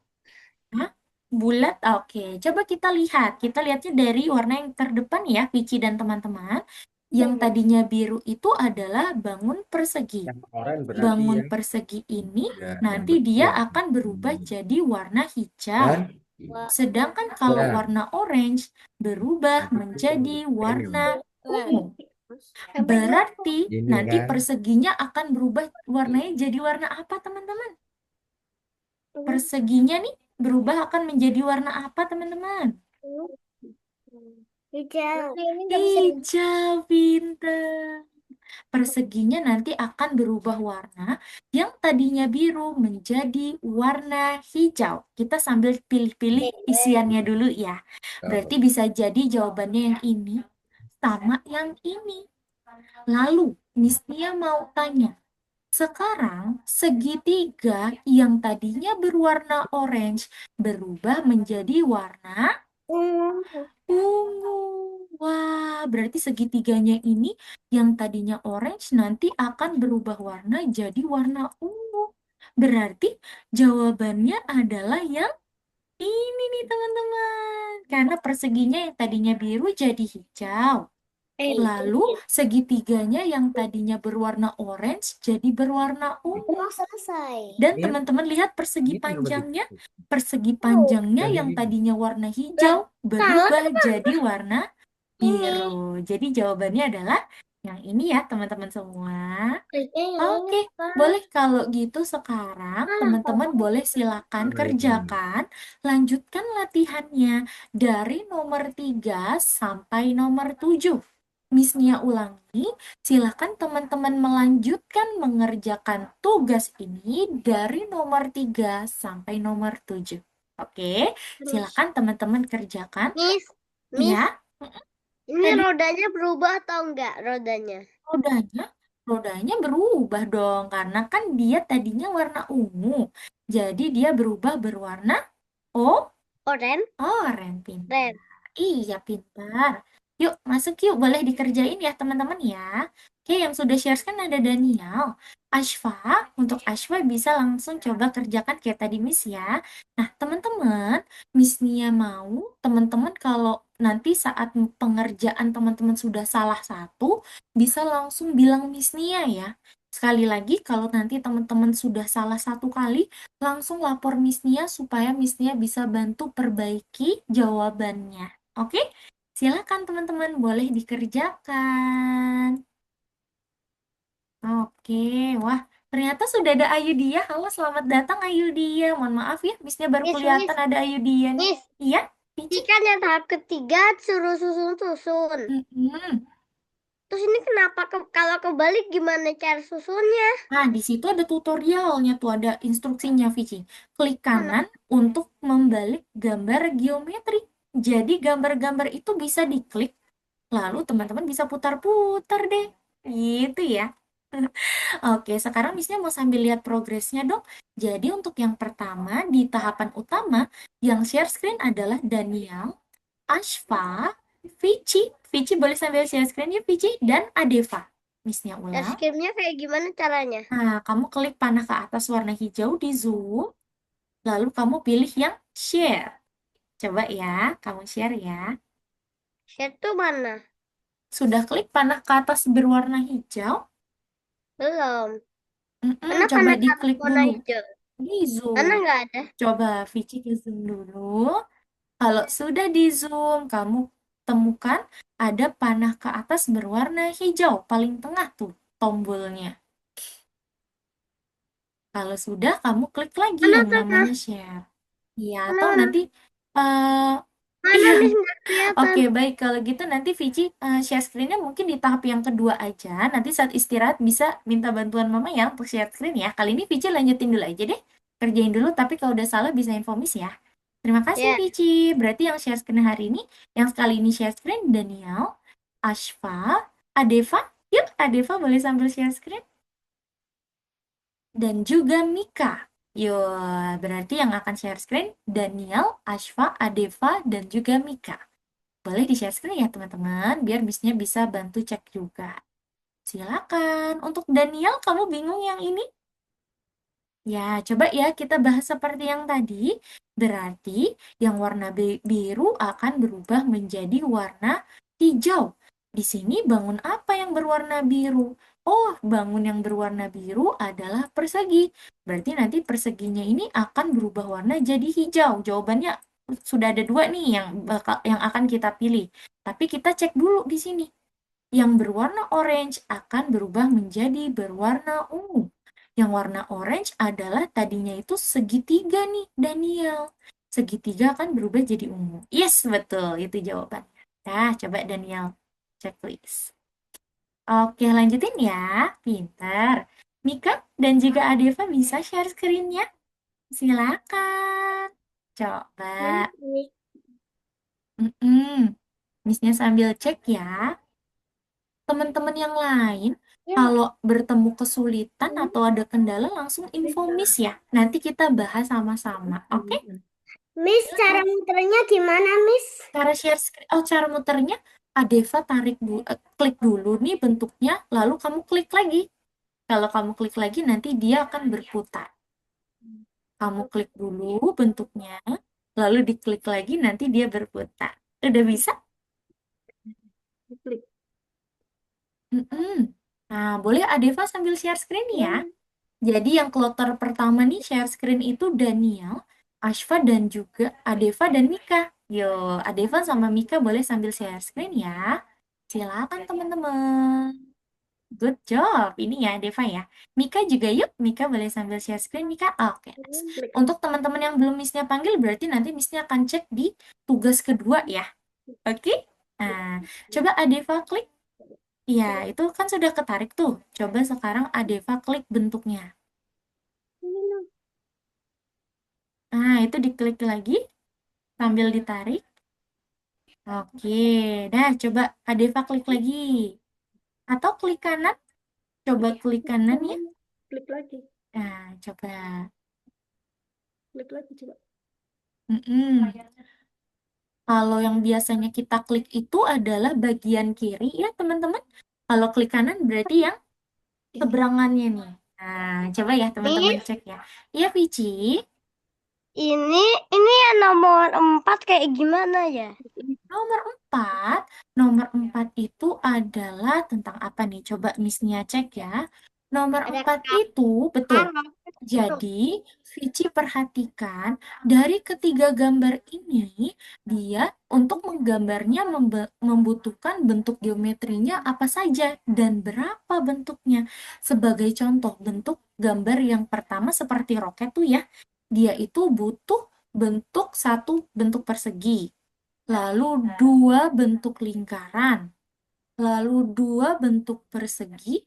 Hah? Bulat? Oke, coba kita lihat. Kita lihatnya dari warna yang terdepan ya, Vici dan teman-teman. Yang tadinya biru itu adalah bangun persegi. Yang oranye berarti Bangun yang persegi ini ya, nanti yang dia yang akan berubah jadi warna hijau. kan? Sedangkan kalau Ya. warna orange berubah menjadi warna ungu. Berarti Ini nanti kan? perseginya akan berubah warnanya jadi warna apa, teman-teman? Perseginya nih berubah akan menjadi warna apa, teman-teman? Hijau. Hijau, pintar. Perseginya nanti akan berubah warna yang tadinya biru menjadi warna hijau. Kita sambil pilih-pilih isiannya dulu ya. Berarti bisa jadi jawabannya yang ini sama yang ini. Lalu, Miss Nia mau tanya, sekarang segitiga yang tadinya berwarna orange berubah menjadi warna Ungu. ungu. Wah, berarti segitiganya ini yang tadinya orange nanti akan berubah warna jadi warna ungu. Berarti jawabannya adalah yang ini nih, teman-teman. Karena perseginya yang tadinya biru jadi hijau. Lalu segitiganya yang tadinya berwarna orange jadi berwarna ungu. Selesai. Dan Ini- teman-teman lihat persegi ini nomor panjangnya. tiga. Persegi panjangnya Yang yang ini. tadinya warna hijau berubah jadi warna biru. Jadi jawabannya adalah yang ini ya, teman-teman semua. Oke, boleh kalau gitu sekarang teman-teman boleh silakan kerjakan, lanjutkan latihannya dari nomor 3 sampai nomor 7. Miss Nia ulangi, silakan teman-teman melanjutkan mengerjakan tugas ini dari nomor 3 sampai nomor 7. Oke, silakan teman-teman kerjakan. Miss, Ya, ini Tadi- rodanya berubah atau enggak rodanya? rodanya berubah dong, karena kan dia tadinya warna ungu. Jadi dia berubah berwarna Oren? oranye, pintar. Red. Iya, pintar. Yuk, masuk yuk. Boleh dikerjain ya, teman-teman ya. Oke, yang sudah share screen ada Daniel. Ashfa, untuk Ashfa bisa langsung coba kerjakan kayak tadi Miss ya. Nah, teman-teman, Miss Nia mau teman-teman kalau nanti saat pengerjaan teman-teman sudah salah satu, bisa langsung bilang Miss Nia ya. Sekali lagi, kalau nanti teman-teman sudah salah satu kali, langsung lapor Miss Nia supaya Miss Nia bisa bantu perbaiki jawabannya. Oke? Silakan teman-teman, boleh dikerjakan. Oke, wah ternyata sudah ada Ayudia. Halo, selamat datang Ayudia. Mohon maaf ya, Missnya baru Miss, kelihatan ada Ayudia nih. Miss. Iya, Ini Pici. kan yang tahap ketiga suruh susun-susun. Mm-mm. Terus ini kenapa kalau kebalik gimana cara susunnya? Nah, di situ ada tutorialnya tuh, ada instruksinya, Vici. Klik Mana? kanan untuk membalik gambar geometri. Jadi gambar-gambar itu bisa diklik, lalu teman-teman bisa putar-putar deh. Gitu ya. Oke, sekarang Missnya mau sambil lihat progresnya dong. Jadi untuk yang pertama, di tahapan utama, yang share screen adalah Daniel, Ashfa, Vici. Vici boleh sambil share screen ya, Vici, dan Adeva. Missnya Dan ulang. skimnya kayak gimana caranya? Nah, kamu klik panah ke atas warna hijau di Zoom, lalu kamu pilih yang share. Coba ya, kamu share ya. Share tuh mana? Sudah klik panah ke atas berwarna hijau? Belum. Mm-mm, Kenapa coba anak atas diklik warna dulu. hijau? Di Mana Zoom. nggak ada? Coba Vici ke Zoom dulu. Kalau sudah di Zoom, kamu temukan ada panah ke atas berwarna hijau, paling tengah tuh tombolnya. Kalau sudah, kamu klik lagi Mana yang tengah? namanya share. Iya, Mana atau mana? nanti, eh Mana iya, Miss nggak kelihatan? oke baik. Kalau gitu nanti Vici share screen-nya mungkin di tahap yang kedua aja. Nanti saat istirahat bisa minta bantuan Mama ya untuk share screen ya. Kali ini Vici lanjutin dulu aja deh. Kerjain dulu, tapi kalau udah salah bisa info Miss ya. Terima kasih, Ya, Vici. Berarti yang share screen hari ini, yang sekali ini share screen, Daniel, Ashfa, Adeva. Yuk, Adeva boleh sambil share screen. Dan juga Mika. Yuk, berarti yang akan share screen, Daniel, Ashfa, Adeva, dan juga Mika. Boleh di-share screen ya, teman-teman, biar Miss-nya bisa bantu cek juga. Silakan. Untuk Daniel, kamu bingung yang ini? Ya, coba ya kita bahas seperti yang tadi. Berarti yang warna biru akan berubah menjadi warna hijau. Di sini bangun apa yang berwarna biru? Oh, bangun yang berwarna biru adalah persegi. Berarti nanti perseginya ini akan berubah warna jadi hijau. Jawabannya sudah ada dua nih yang akan kita pilih. Tapi kita cek dulu di sini. Yang berwarna orange akan berubah menjadi berwarna ungu. Yang warna orange adalah tadinya itu segitiga nih, Daniel. Segitiga akan berubah jadi ungu. Yes, betul. Itu jawabannya. Nah, coba Daniel checklist. Oke, lanjutin ya. Pinter. Mika dan juga Adeva bisa share screen-nya. Silakan. Coba. mana Miss? Mm-mm. Miss-nya sambil cek ya. Teman-teman yang lain, Ya, kalau bertemu kesulitan atau ada kendala, langsung info Miss ya. Nanti kita bahas sama-sama, oke? Miss, cara muternya gimana, Miss? Cara share screen, cara muternya, Adeva klik dulu nih bentuknya, lalu kamu klik lagi. Kalau kamu klik lagi, nanti dia akan berputar. Kamu klik dulu bentuknya, lalu diklik lagi, nanti dia berputar. Udah bisa? Klik. Mm-mm. Nah, boleh Adeva sambil share screen ya? Ya. Jadi yang kloter pertama nih share screen itu Daniel, Ashfa, dan juga Adeva dan Mika. Yo, Adeva sama Mika boleh sambil share screen ya. Silakan teman-teman. Good job. Ini ya Adeva ya. Mika juga yuk. Mika boleh sambil share screen Mika. Oke. Nice. Klik. Untuk teman-teman yang belum Miss-nya panggil berarti nanti Miss-nya akan cek di tugas kedua ya. Oke? Nah, coba Adeva klik. Iya, itu kan sudah ketarik tuh. Coba sekarang Adeva klik bentuknya. Nah, itu diklik lagi sambil ditarik. Oke, dah coba Adeva klik lagi. Atau klik kanan, coba klik kanan ya. Klik lagi. Nah, coba. Klik lagi coba. Mm-mm. Kalau yang biasanya kita klik itu adalah bagian kiri ya teman-teman. Kalau klik kanan berarti yang seberangannya nih. Nah, coba ya teman-teman Ini cek ya. Iya, Vici. ini ini yang nomor 4 kayak gimana ya? Nomor 4, nomor 4 itu adalah tentang apa nih? Coba Miss cek ya. Nomor Ada 4 itu, betul. kamar. Jadi, Vici perhatikan dari ketiga gambar ini, dia untuk menggambarnya membutuhkan bentuk geometrinya apa saja dan berapa bentuknya. Sebagai contoh, bentuk gambar yang pertama seperti roket tuh ya, dia itu butuh satu bentuk persegi, lalu dua bentuk lingkaran, lalu dua bentuk persegi,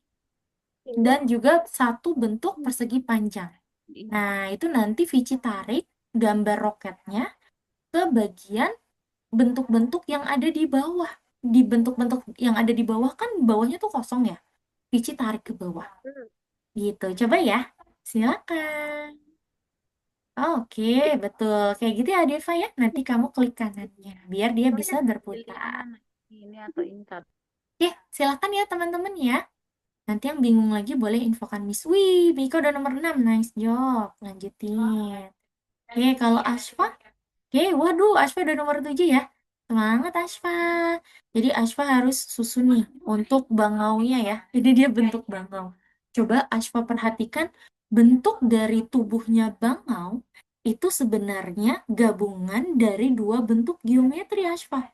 dan juga satu bentuk persegi panjang. Nah, itu nanti Vici tarik gambar roketnya ke bagian bentuk-bentuk yang ada di bawah. Di bentuk-bentuk yang ada di bawah kan bawahnya tuh kosong ya. Vici tarik ke bawah. Gitu. Coba ya. Silakan. Oke, betul. Kayak gitu ya, Deva ya. Nanti kamu klik kanannya biar dia bisa berputar. Ini atau ini satu. Oke, silakan ya teman-teman ya. Nanti yang bingung lagi boleh infokan Miss. Wih, Mika udah nomor 6. Nice job. Lanjutin. Oke, kalau Asfa. Oke, waduh, Asfa udah nomor 7 ya. Semangat Asfa. Jadi Asfa harus susun nih untuk bangaunya ya. Jadi dia bentuk bangau. Coba Asfa perhatikan bentuk dari tubuhnya bangau itu sebenarnya gabungan dari dua bentuk geometri Asfa.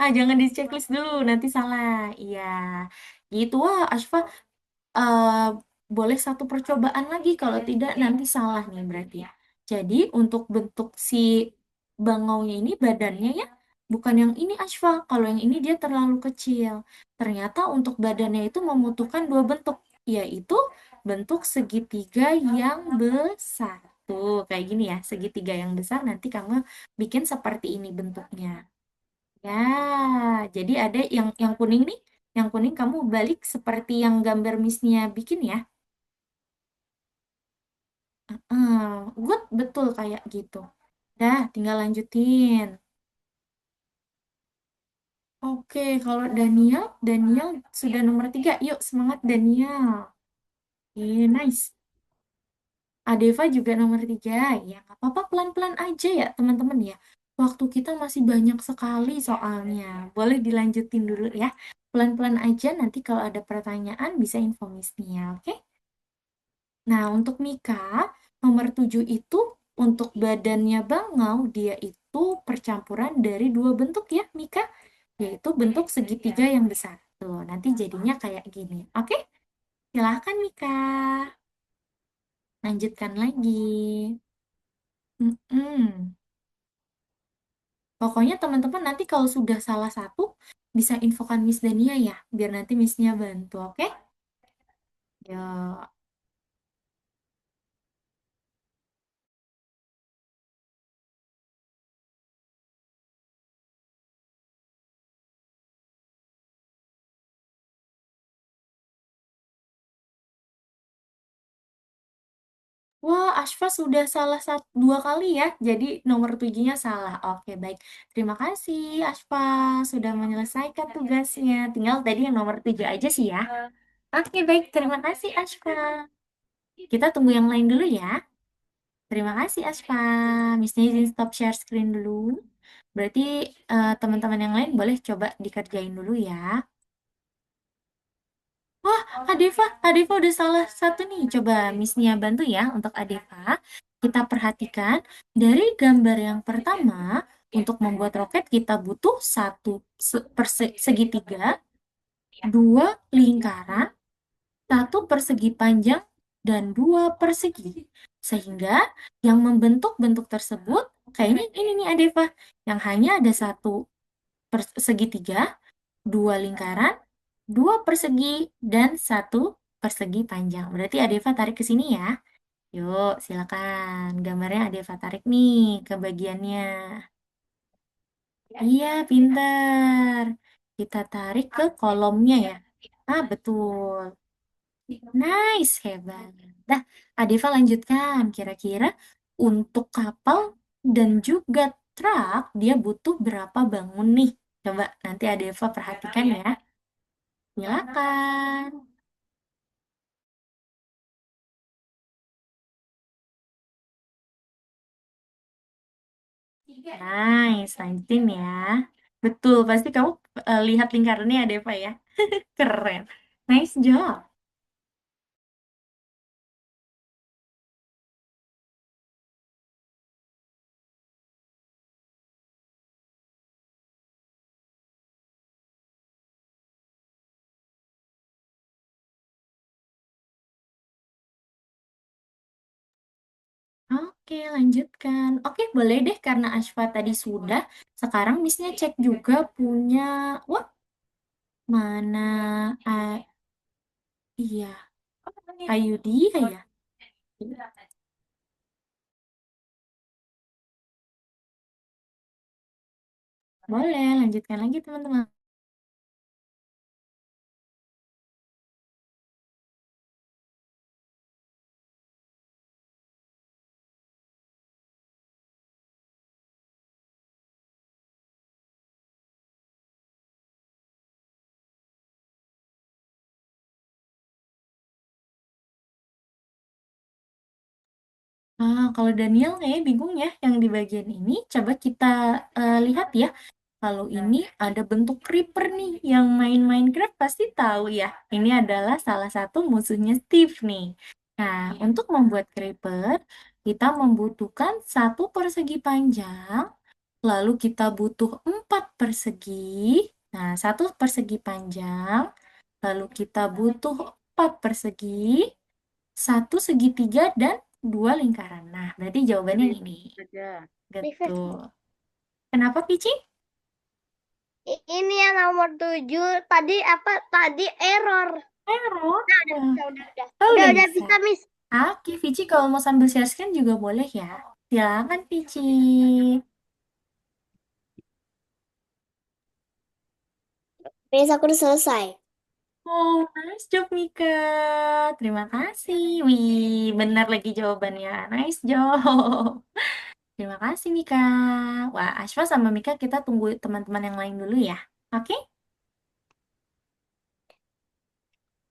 Ah, jangan di checklist dulu, nanti salah. Iya, gitu. Wah, Asfa eh, boleh satu percobaan lagi, kalau tidak nanti salah nih berarti ya. Jadi untuk bentuk si bangaunya ini badannya ya, bukan yang ini Ashfa. Kalau yang ini dia terlalu kecil. Ternyata untuk badannya itu membutuhkan dua bentuk, yaitu bentuk segitiga yang besar. Tuh, kayak gini ya, segitiga yang besar nanti kamu bikin seperti ini bentuknya. Ya, jadi ada yang kuning nih. Yang kuning kamu balik seperti yang gambar Miss bikin ya. Good, betul kayak gitu. Dah, tinggal lanjutin. Oke, kalau Daniel sudah nomor 3. Yuk, semangat Daniel. Nice. Adeva juga nomor 3. Ya, nggak apa-apa, pelan-pelan aja ya, teman-teman ya. Waktu kita masih banyak sekali soalnya. Boleh dilanjutin dulu ya. Pelan-pelan aja, nanti kalau ada pertanyaan bisa info Miss-nya, oke? Nah, untuk Mika, nomor 7 itu untuk badannya bangau, dia itu percampuran dari dua bentuk ya, Mika, yaitu bentuk segitiga yang besar. Tuh, nanti jadinya kayak gini. Oke? Silahkan, Mika. Lanjutkan lagi. Mm-mm. Pokoknya teman-teman nanti kalau sudah salah satu, bisa infokan Miss Dania ya, biar nanti Miss-nya bantu, oke? Ya. Wah, Ashfa sudah salah satu dua kali ya. Jadi nomor 7-nya salah. Oke, baik. Terima kasih Ashfa sudah menyelesaikan tugasnya. Tinggal tadi yang nomor 7 aja sih ya. Oke, baik. Terima kasih Ashfa. Kita tunggu yang lain dulu ya. Terima kasih Ashfa. Miss izin stop share screen dulu. Berarti teman-teman yang lain boleh coba dikerjain dulu ya. Wah, Adeva udah salah satu nih. Coba Miss bantu ya untuk Adeva. Kita perhatikan dari gambar yang pertama, untuk membuat roket kita butuh satu segitiga, dua lingkaran, satu persegi panjang, dan dua persegi. Sehingga yang membentuk bentuk tersebut, kayaknya ini nih Adeva, yang hanya ada satu segitiga, dua lingkaran, dua persegi, dan satu persegi panjang. Berarti Adeva tarik ke sini ya. Yuk, silakan. Gambarnya Adeva tarik nih ke bagiannya. Iya, pinter. Kita tarik ke kolomnya ya. Ah, betul. Nice, hebat. Dah, Adeva lanjutkan. Kira-kira untuk kapal dan juga truk, dia butuh berapa bangun nih? Coba nanti Adeva perhatikan ya. Silakan. Nice, lanjutin ya. Betul, pasti kamu lihat lingkarannya ya, Deva ya. Keren. Nice job. Oke, lanjutkan. Oke, boleh deh karena Ashfa tadi sudah. Sekarang Missnya cek juga punya. Wah, mana? Ah, iya, Ayudi ya. Boleh, lanjutkan lagi teman-teman. Kalau Daniel kayaknya bingung ya yang di bagian ini. Coba kita lihat ya. Kalau ini ada bentuk creeper nih, yang main Minecraft pasti tahu ya. Ini adalah salah satu musuhnya Steve nih. Nah, untuk membuat creeper, kita membutuhkan satu persegi panjang, lalu kita butuh 4 persegi. Nah, satu persegi panjang, lalu kita butuh 4 persegi, satu segitiga, dan 2 lingkaran. Nah, berarti jawabannya ini. Saja. Betul. Kenapa, Pici? Ini yang nomor 7. Tadi apa? Tadi error. Error. Udah, Wah. udah. Oh, Udah, udah udah bisa. bisa, Miss. Oke, Vici kalau mau sambil share screen juga boleh ya. Silakan, Vici. Miss, aku udah selesai. Oh, nice job, Mika. Terima kasih. Wih, benar lagi jawabannya. Nice job. Terima kasih, Mika. Wah, Ashfa sama Mika kita tunggu teman-teman yang lain dulu ya. Oke?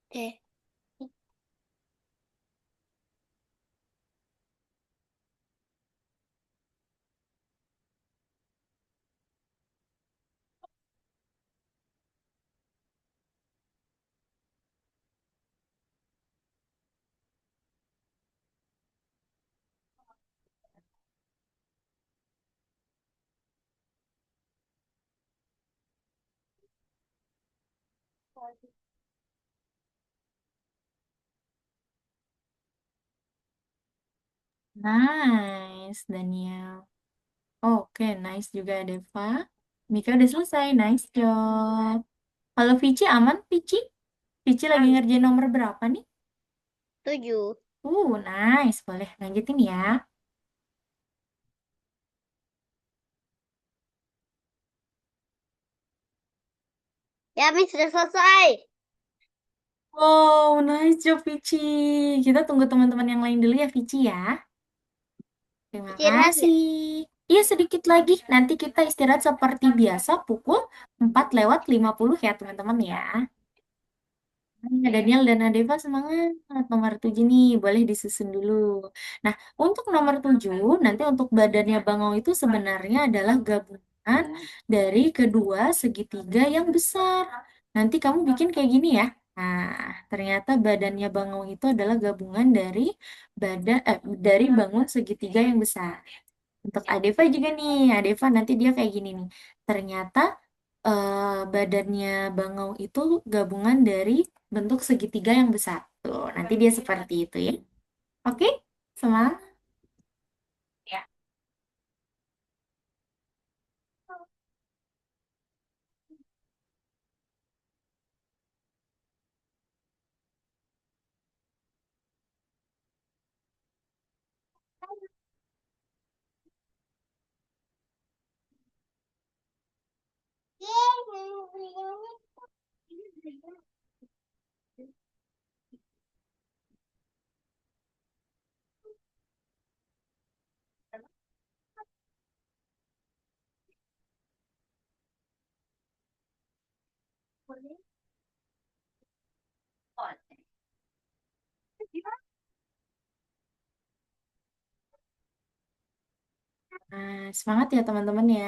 Oke. Nice, Daniel. Oke, nice juga, Deva. Mika udah selesai. Nice job. Kalau Vici aman, Vici? Vici lagi ngerjain nomor berapa nih? 7. Nice. Boleh lanjutin ya. Ya, Miss, sudah selesai. Wow, nice job, Vici. Kita tunggu teman-teman yang lain dulu ya, Vici ya. Terima Istirahat ya? kasih. Iya, sedikit lagi. Nanti kita istirahat seperti biasa pukul 4:50 ya, teman-teman ya. Daniel dan Adeva semangat. Nomor 7 nih, boleh disusun dulu. Nah, untuk nomor 7, nanti untuk badannya bangau itu sebenarnya adalah gabungan dari kedua segitiga yang besar. Nanti kamu bikin kayak gini ya. Nah, ternyata badannya bangau itu adalah gabungan dari dari bangun segitiga yang besar. Untuk Adeva juga nih, Adeva nanti dia kayak gini nih. Ternyata badannya bangau itu gabungan dari bentuk segitiga yang besar. Tuh, nanti dia seperti itu ya. Oke, semangat ya. Nah, semangat ya teman-teman ya.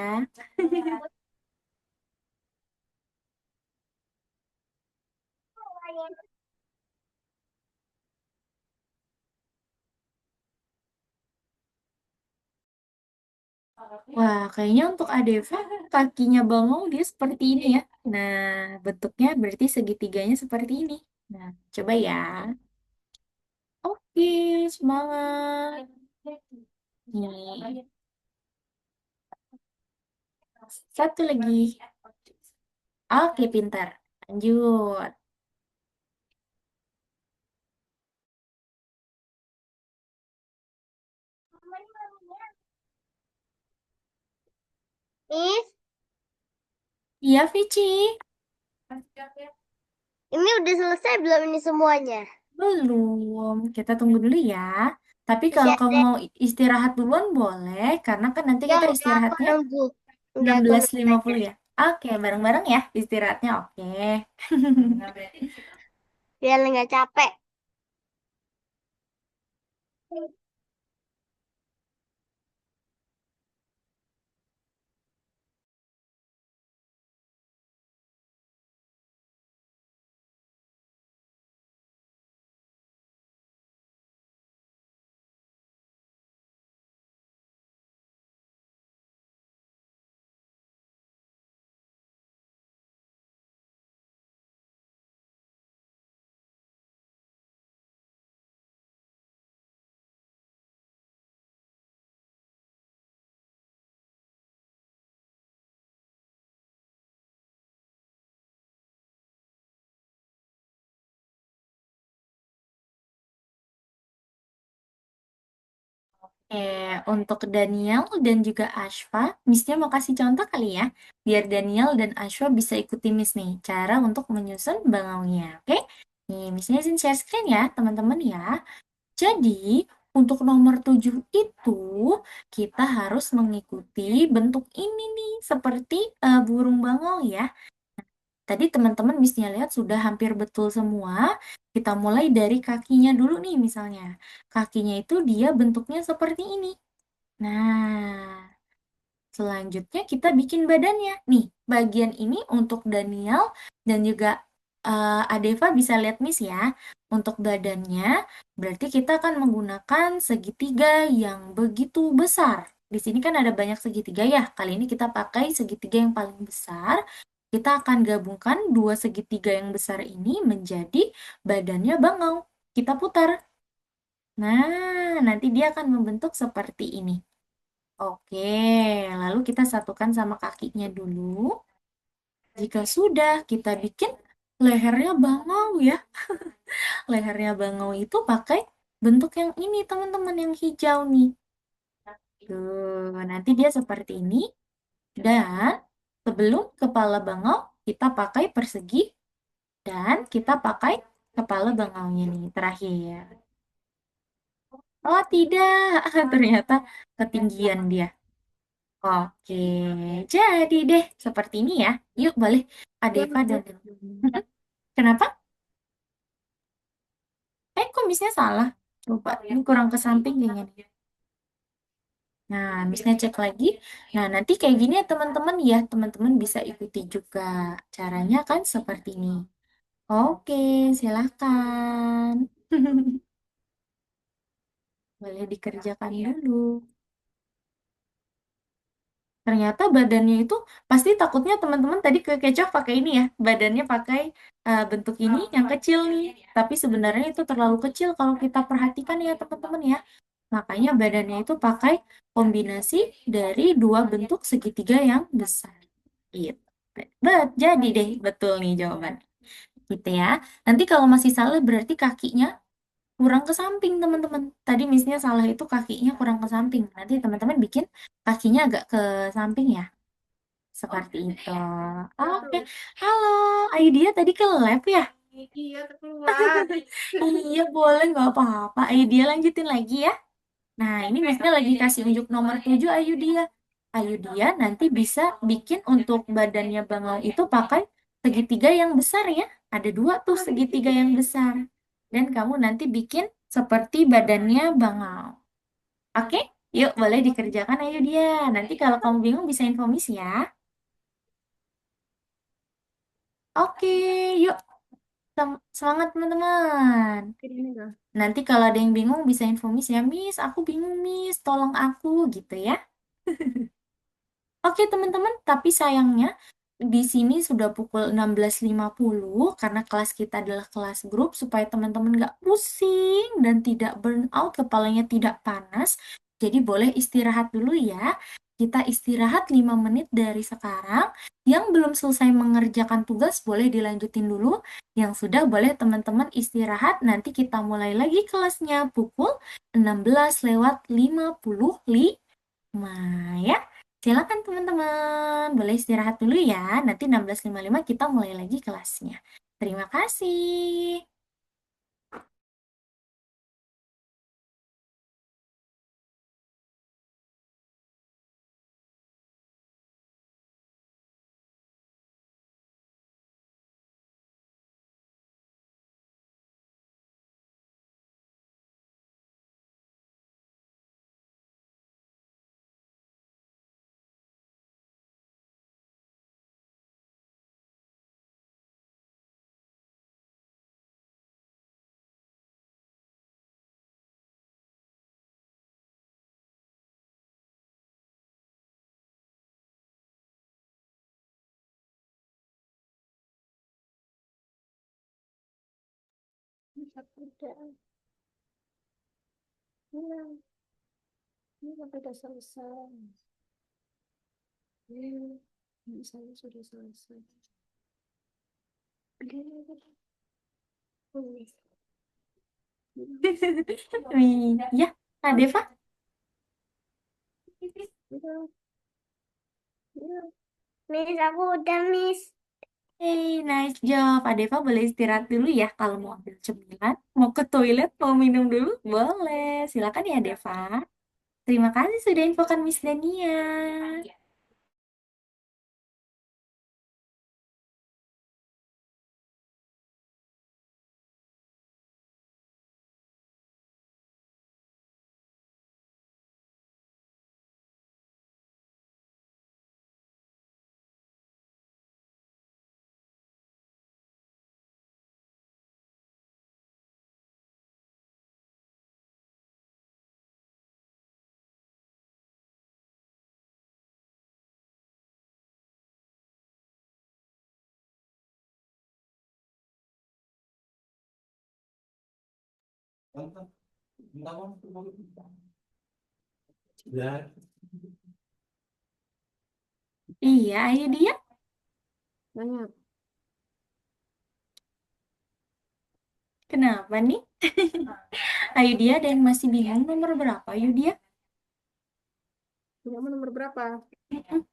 Wah, kayaknya untuk Adeva kakinya bengong dia seperti ini ya. Nah, bentuknya berarti segitiganya seperti ini. Nah, coba ya. Oke, semangat. Nih, satu lagi. Oke, pintar. Lanjut. Miss, Iya, Vici. ini udah selesai belum ini semuanya? Belum. Kita tunggu dulu ya. Tapi Masih kalau kamu ada. mau istirahat duluan boleh, karena kan nanti kita Enggak, aku istirahatnya nunggu. Enggak, aku nunggu 16.50 aja. ya. Oke, bareng-bareng ya istirahatnya. Oke. Biar nggak capek. Untuk Daniel dan juga Ashfa, Missnya mau kasih contoh kali ya, biar Daniel dan Ashfa bisa ikuti Miss nih, cara untuk menyusun bangaunya, oke? Nih, Missnya izin share screen ya, teman-teman ya. Jadi, untuk nomor 7 itu, kita harus mengikuti bentuk ini nih, seperti burung bangau ya. Tadi teman-teman Missnya lihat sudah hampir betul semua. Kita mulai dari kakinya dulu nih misalnya. Kakinya itu dia bentuknya seperti ini. Nah, selanjutnya kita bikin badannya. Nih, bagian ini untuk Daniel dan juga Adeva bisa lihat Miss ya. Untuk badannya, berarti kita akan menggunakan segitiga yang begitu besar. Di sini kan ada banyak segitiga ya. Kali ini kita pakai segitiga yang paling besar. Kita akan gabungkan dua segitiga yang besar ini menjadi badannya bangau. Kita putar. Nah, nanti dia akan membentuk seperti ini. Oke, lalu kita satukan sama kakinya dulu. Jika sudah, kita bikin lehernya bangau ya. Lehernya bangau itu pakai bentuk yang ini, teman-teman, yang hijau nih. Tuh, nanti dia seperti ini. Dan sebelum kepala bangau, kita pakai persegi. Dan kita pakai kepala bangaunya nih, terakhir. Oh, tidak. Ternyata ketinggian dia. Oke, jadi deh seperti ini ya. Yuk, boleh Adeva dan kenapa? Kok misalnya salah? Coba, ini kurang ke samping kayaknya nih. Nah, misalnya cek lagi. Nah, nanti kayak gini ya teman-teman ya. Teman-teman bisa ikuti juga. Caranya kan seperti ini. Oke, silakan. Boleh dikerjakan dulu. Ternyata badannya itu pasti takutnya teman-teman tadi kekecoh pakai ini ya. Badannya pakai bentuk ini yang kecil nih. Tapi sebenarnya itu terlalu kecil kalau kita perhatikan ya teman-teman ya. Makanya badannya itu pakai kombinasi dari dua bentuk segitiga yang besar. Gitu. Jadi deh betul nih jawaban. Gitu ya. Nanti kalau masih salah berarti kakinya kurang ke samping teman-teman. Tadi misalnya salah itu kakinya kurang ke samping. Nanti teman-teman bikin kakinya agak ke samping ya. Seperti itu. Oke. Halo, Aidia tadi ke lab ya? Iya, keluar. Iya, boleh nggak apa-apa. Aidia lanjutin lagi ya. Nah, ini misalnya lagi kasih unjuk nomor 7 Ayu dia. Ayu dia nanti bisa bikin untuk badannya bangau itu pakai segitiga yang besar ya. Ada dua tuh segitiga yang besar. Dan kamu nanti bikin seperti badannya bangau. Oke? Yuk, boleh dikerjakan. Ayo dia. Nanti kalau kamu bingung bisa info Miss ya. Oke, yuk. Semangat teman-teman. Nanti kalau ada yang bingung bisa info Miss ya. Miss, aku bingung Miss. Tolong aku gitu ya. Oke teman-teman, tapi sayangnya di sini sudah pukul 16.50 karena kelas kita adalah kelas grup supaya teman-teman nggak pusing dan tidak burn out, kepalanya tidak panas. Jadi boleh istirahat dulu ya. Kita istirahat 5 menit dari sekarang. Yang belum selesai mengerjakan tugas boleh dilanjutin dulu. Yang sudah boleh teman-teman istirahat. Nanti kita mulai lagi kelasnya pukul 16.55 ya. Silakan teman-teman, boleh istirahat dulu ya. Nanti 16.55 kita mulai lagi kelasnya. Terima kasih. Udah. Ini sampai udah selesai. Ini saya sudah selesai. Ya, Kak Deva. Miss, aku udah, Miss. Hey, nice job. Kak Deva boleh istirahat dulu ya. Kalau mau ambil cemilan, mau ke toilet, mau minum dulu, boleh. Silakan ya, Deva. Terima kasih sudah infokan Miss Dania. Iya, ayo dia. Banyak. Kenapa nih? Ayo dia ada yang masih bingung nomor berapa? Ayo dia. Kamu nomor berapa? Mm-mm.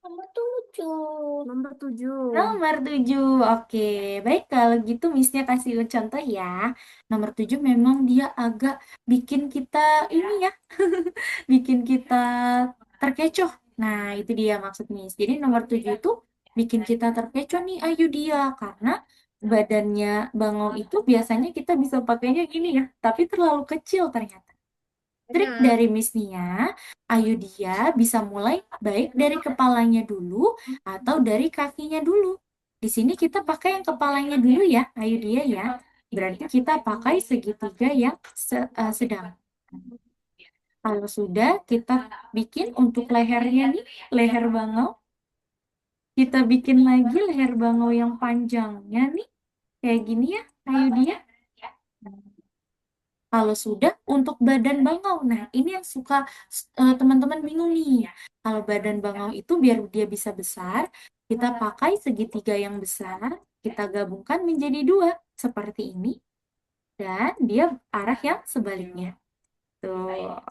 Nomor 7. Nomor 7. Nomor 7. Oke, baik kalau gitu Missnya kasih contoh ya. Nomor 7 memang dia agak bikin kita ini ya, bikin kita terkecoh. Nah, itu dia maksud Miss. Jadi nomor 7 itu bikin kita terkecoh nih, ayo dia. Karena badannya bangau itu biasanya kita bisa pakainya gini ya, tapi terlalu kecil ternyata. Trik dari Miss Nia, ayo dia bisa mulai baik dari kepalanya dulu atau dari kakinya dulu. Di sini kita pakai yang kepalanya dulu ya, ayo dia ya. Berarti kita pakai segitiga yang sedang. Kalau sudah, kita bikin untuk lehernya nih, leher bangau. Kita bikin lagi leher bangau yang panjangnya nih, kayak gini ya, ayo dia. Kalau sudah untuk badan bangau, nah ini yang suka teman-teman bingung nih. Kalau badan bangau itu biar dia bisa besar, kita pakai segitiga yang besar, kita gabungkan menjadi dua seperti ini, dan dia arah yang sebaliknya. Tuh.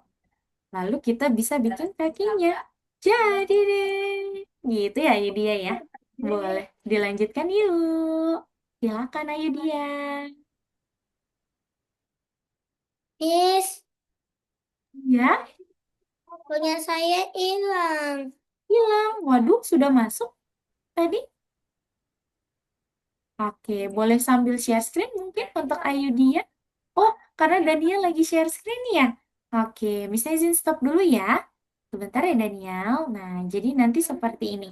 Lalu kita bisa bikin kakinya. Jadi deh, gitu ya Ayu dia ya. Boleh dilanjutkan yuk. Silakan Ayu dia. Miss, Ya, punya saya hilang. hilang. Waduh, sudah masuk tadi. Oke, boleh sambil share screen mungkin untuk Ayudia? Oh, karena Daniel lagi share screen ya? Oke, Miss izin stop dulu ya. Sebentar ya Daniel. Nah, jadi nanti seperti ini.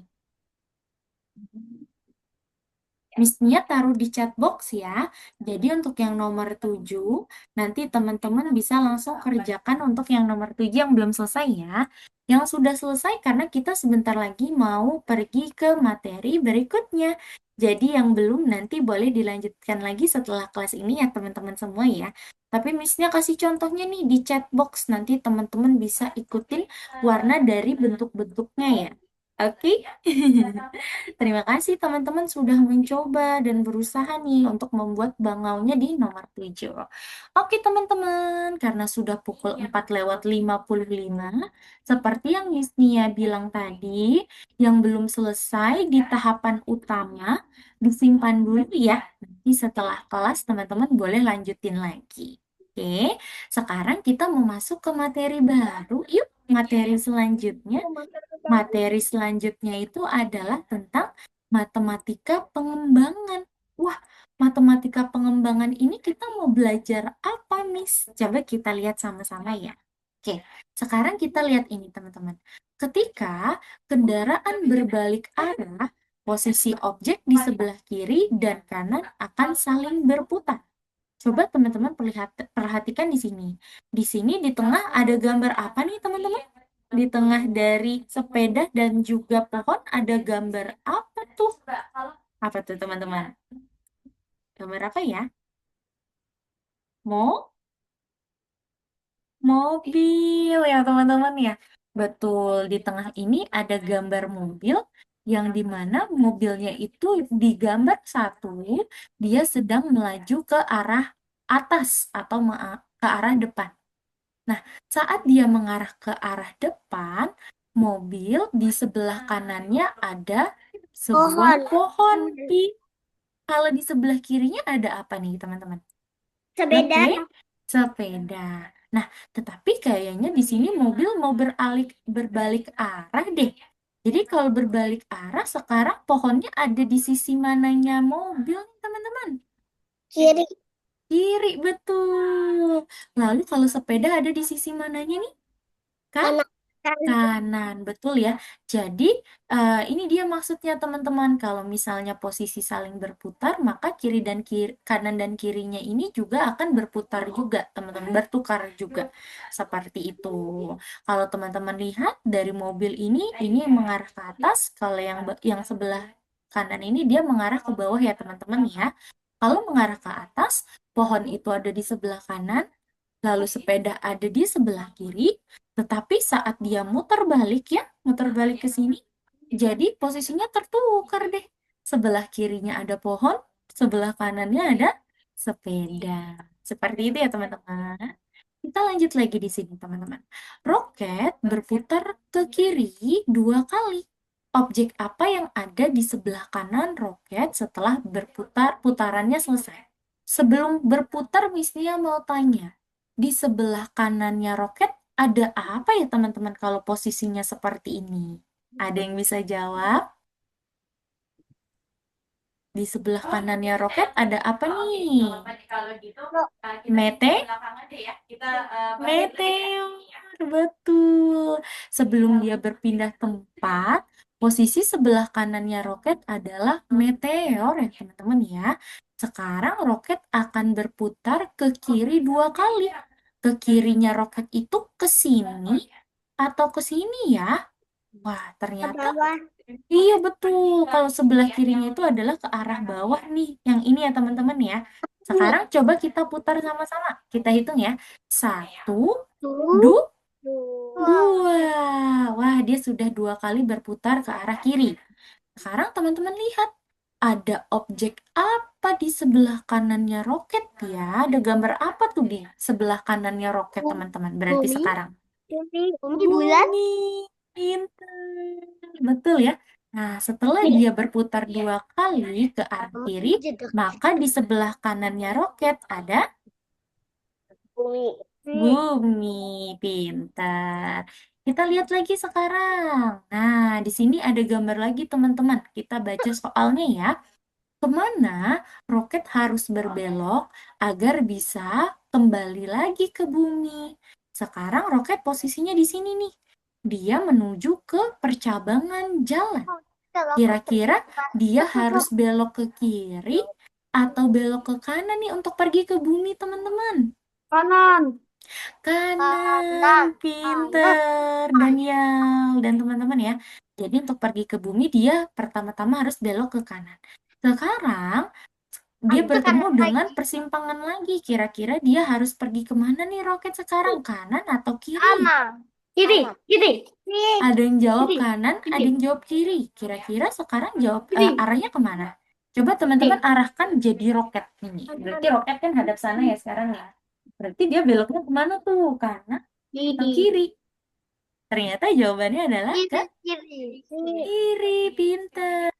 Miss Nia taruh di chat box ya. Jadi untuk yang nomor 7, nanti teman-teman bisa langsung kerjakan untuk yang nomor 7 yang belum selesai ya. Yang sudah selesai karena kita sebentar lagi mau pergi ke materi berikutnya. Jadi yang belum nanti boleh dilanjutkan lagi setelah kelas ini ya teman-teman semua ya. Tapi Miss-nya kasih contohnya nih di chat box. Nanti teman-teman bisa ikutin warna dari bentuk-bentuknya ya. Oke? Terima kasih teman-teman sudah mencoba dan berusaha nih untuk membuat bangaunya di nomor 7. Oke teman-teman, karena sudah pukul 4:55, seperti yang Miss Nia bilang tadi, yang belum selesai di tahapan utama, disimpan dulu ya. Nanti setelah kelas teman-teman boleh lanjutin lagi. Oke, sekarang kita mau masuk ke materi baru. Yuk, materi selanjutnya. Materi selanjutnya itu adalah tentang matematika pengembangan. Wah, matematika pengembangan ini kita mau belajar apa, Miss? Coba kita lihat sama-sama ya. Oke, sekarang kita lihat ini, teman-teman. Ketika kendaraan berbalik arah, posisi objek di sebelah kiri dan kanan akan saling berputar. Coba teman-teman perhatikan di sini. Di sini di tengah ada gambar apa nih, teman-teman? Di tengah dari sepeda dan juga pohon ada gambar apa tuh? Apa tuh teman-teman? Gambar apa ya? Mobil ya teman-teman ya. Betul, di tengah ini ada gambar mobil yang dimana mobilnya itu digambar satu, dia sedang melaju ke arah atas atau ke arah depan. Nah, saat dia mengarah ke arah depan, mobil di sebelah kanannya ada sebuah pohon. Kalau di sebelah kirinya ada apa nih, teman-teman? Sepeda. Oke, sepeda. Nah, tetapi kayaknya di sini mobil mau berbalik arah deh. Jadi kalau berbalik arah, sekarang pohonnya ada di sisi mananya mobil, teman-teman? Kiri. Kiri, betul. Lalu kalau sepeda ada di sisi mananya nih? Kak? Kanan. Kanan. Kanan, betul ya. Jadi, ini dia maksudnya teman-teman. Kalau misalnya posisi saling berputar, maka kanan dan kirinya ini juga akan berputar juga, teman-teman, bertukar juga. Seperti itu. Kalau teman-teman lihat dari mobil ini mengarah ke atas. Kalau yang sebelah kanan ini dia mengarah ke bawah ya, teman-teman ya. Kalau mengarah ke atas, pohon itu ada di sebelah kanan, lalu sepeda ada di sebelah kiri, tetapi saat dia muter balik ke sini, jadi posisinya tertukar deh. Sebelah kirinya ada pohon, sebelah kanannya ada sepeda. Seperti itu ya teman-teman. Kita lanjut lagi di sini teman-teman. Roket berputar ke kiri 2 kali. Objek apa yang ada di sebelah kanan roket setelah putarannya selesai? Sebelum berputar, Misnia mau tanya, di sebelah kanannya roket ada apa ya teman-teman kalau posisinya seperti ini? Ada yang bisa jawab? Di sebelah kanannya roket ada apa nih? Mete? Meteor, betul. Sebelum dia berpindah tempat, posisi sebelah kanannya roket adalah meteor ya teman-teman ya. Sekarang roket akan berputar ke kiri 2 kali. Ke kirinya roket itu ke sini atau ke sini ya? Wah, Ke ternyata bawah. iya betul. Kalau sebelah kirinya itu adalah ke arah bawah nih. Yang ini ya teman-teman ya. Sekarang coba kita putar sama-sama. Kita hitung ya. 1, Tuh. 2, Dua. 2. Wah, dia sudah 2 kali berputar ke arah kiri. Sekarang teman-teman lihat. Ada objek apa di sebelah kanannya roket ya? Ada gambar apa tuh di sebelah kanannya roket teman-teman? Berarti Bumi. sekarang. Bumi bulat. Bumi, pintar. Betul ya. Nah, setelah dia berputar 2 kali ke arah kiri, Jedek. maka di sebelah kanannya roket ada Bumi. bumi. Pintar. Kita lihat lagi sekarang. Nah, di sini ada gambar lagi, teman-teman. Kita baca soalnya ya. Kemana roket harus berbelok agar bisa kembali lagi ke bumi. Sekarang roket posisinya di sini nih. Dia menuju ke percabangan jalan. Kira-kira dia harus belok ke kiri atau belok ke kanan nih untuk pergi ke bumi, teman-teman? Kanan. Kanan, pinter, Daniel dan teman-teman ya. Jadi untuk pergi ke bumi dia pertama-tama harus belok ke kanan. Sekarang dia Itu bertemu kanan dengan lagi. persimpangan lagi. Kira-kira dia harus pergi kemana nih roket sekarang? Kanan atau kiri? Kanan. Kiri. Kanan. Kiri. Ada yang jawab Kiri. kanan, ada Kiri. yang jawab kiri. Kira-kira sekarang jawab Kiri. arahnya kemana? Coba teman-teman arahkan jadi roket ini. Berarti roket kan hadap sana ya sekarang ya. Berarti dia beloknya kemana tuh? Kanan atau Kiri. kiri? Ternyata jawabannya adalah ke Kiri. kiri, pinter.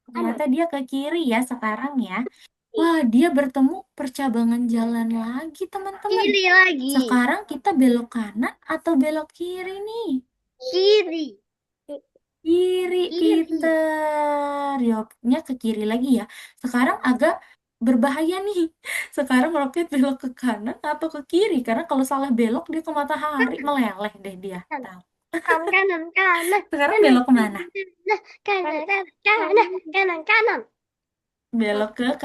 Ternyata dia ke kiri ya sekarang ya. Wah, dia bertemu percabangan jalan lagi, teman-teman. Kiri lagi. Sekarang kita belok kanan atau belok kiri nih? Kiri. Kiri, Kiri. pinter. Jawabnya ke kiri lagi ya. Sekarang agak berbahaya nih. Sekarang roket belok ke kanan atau ke kiri? Karena kalau salah belok dia ke matahari, meleleh deh dia. Tahu. Kanan, kanan. Sekarang belok kemana? Kanan, kanan, kanan, kanan, kanan. Belok ke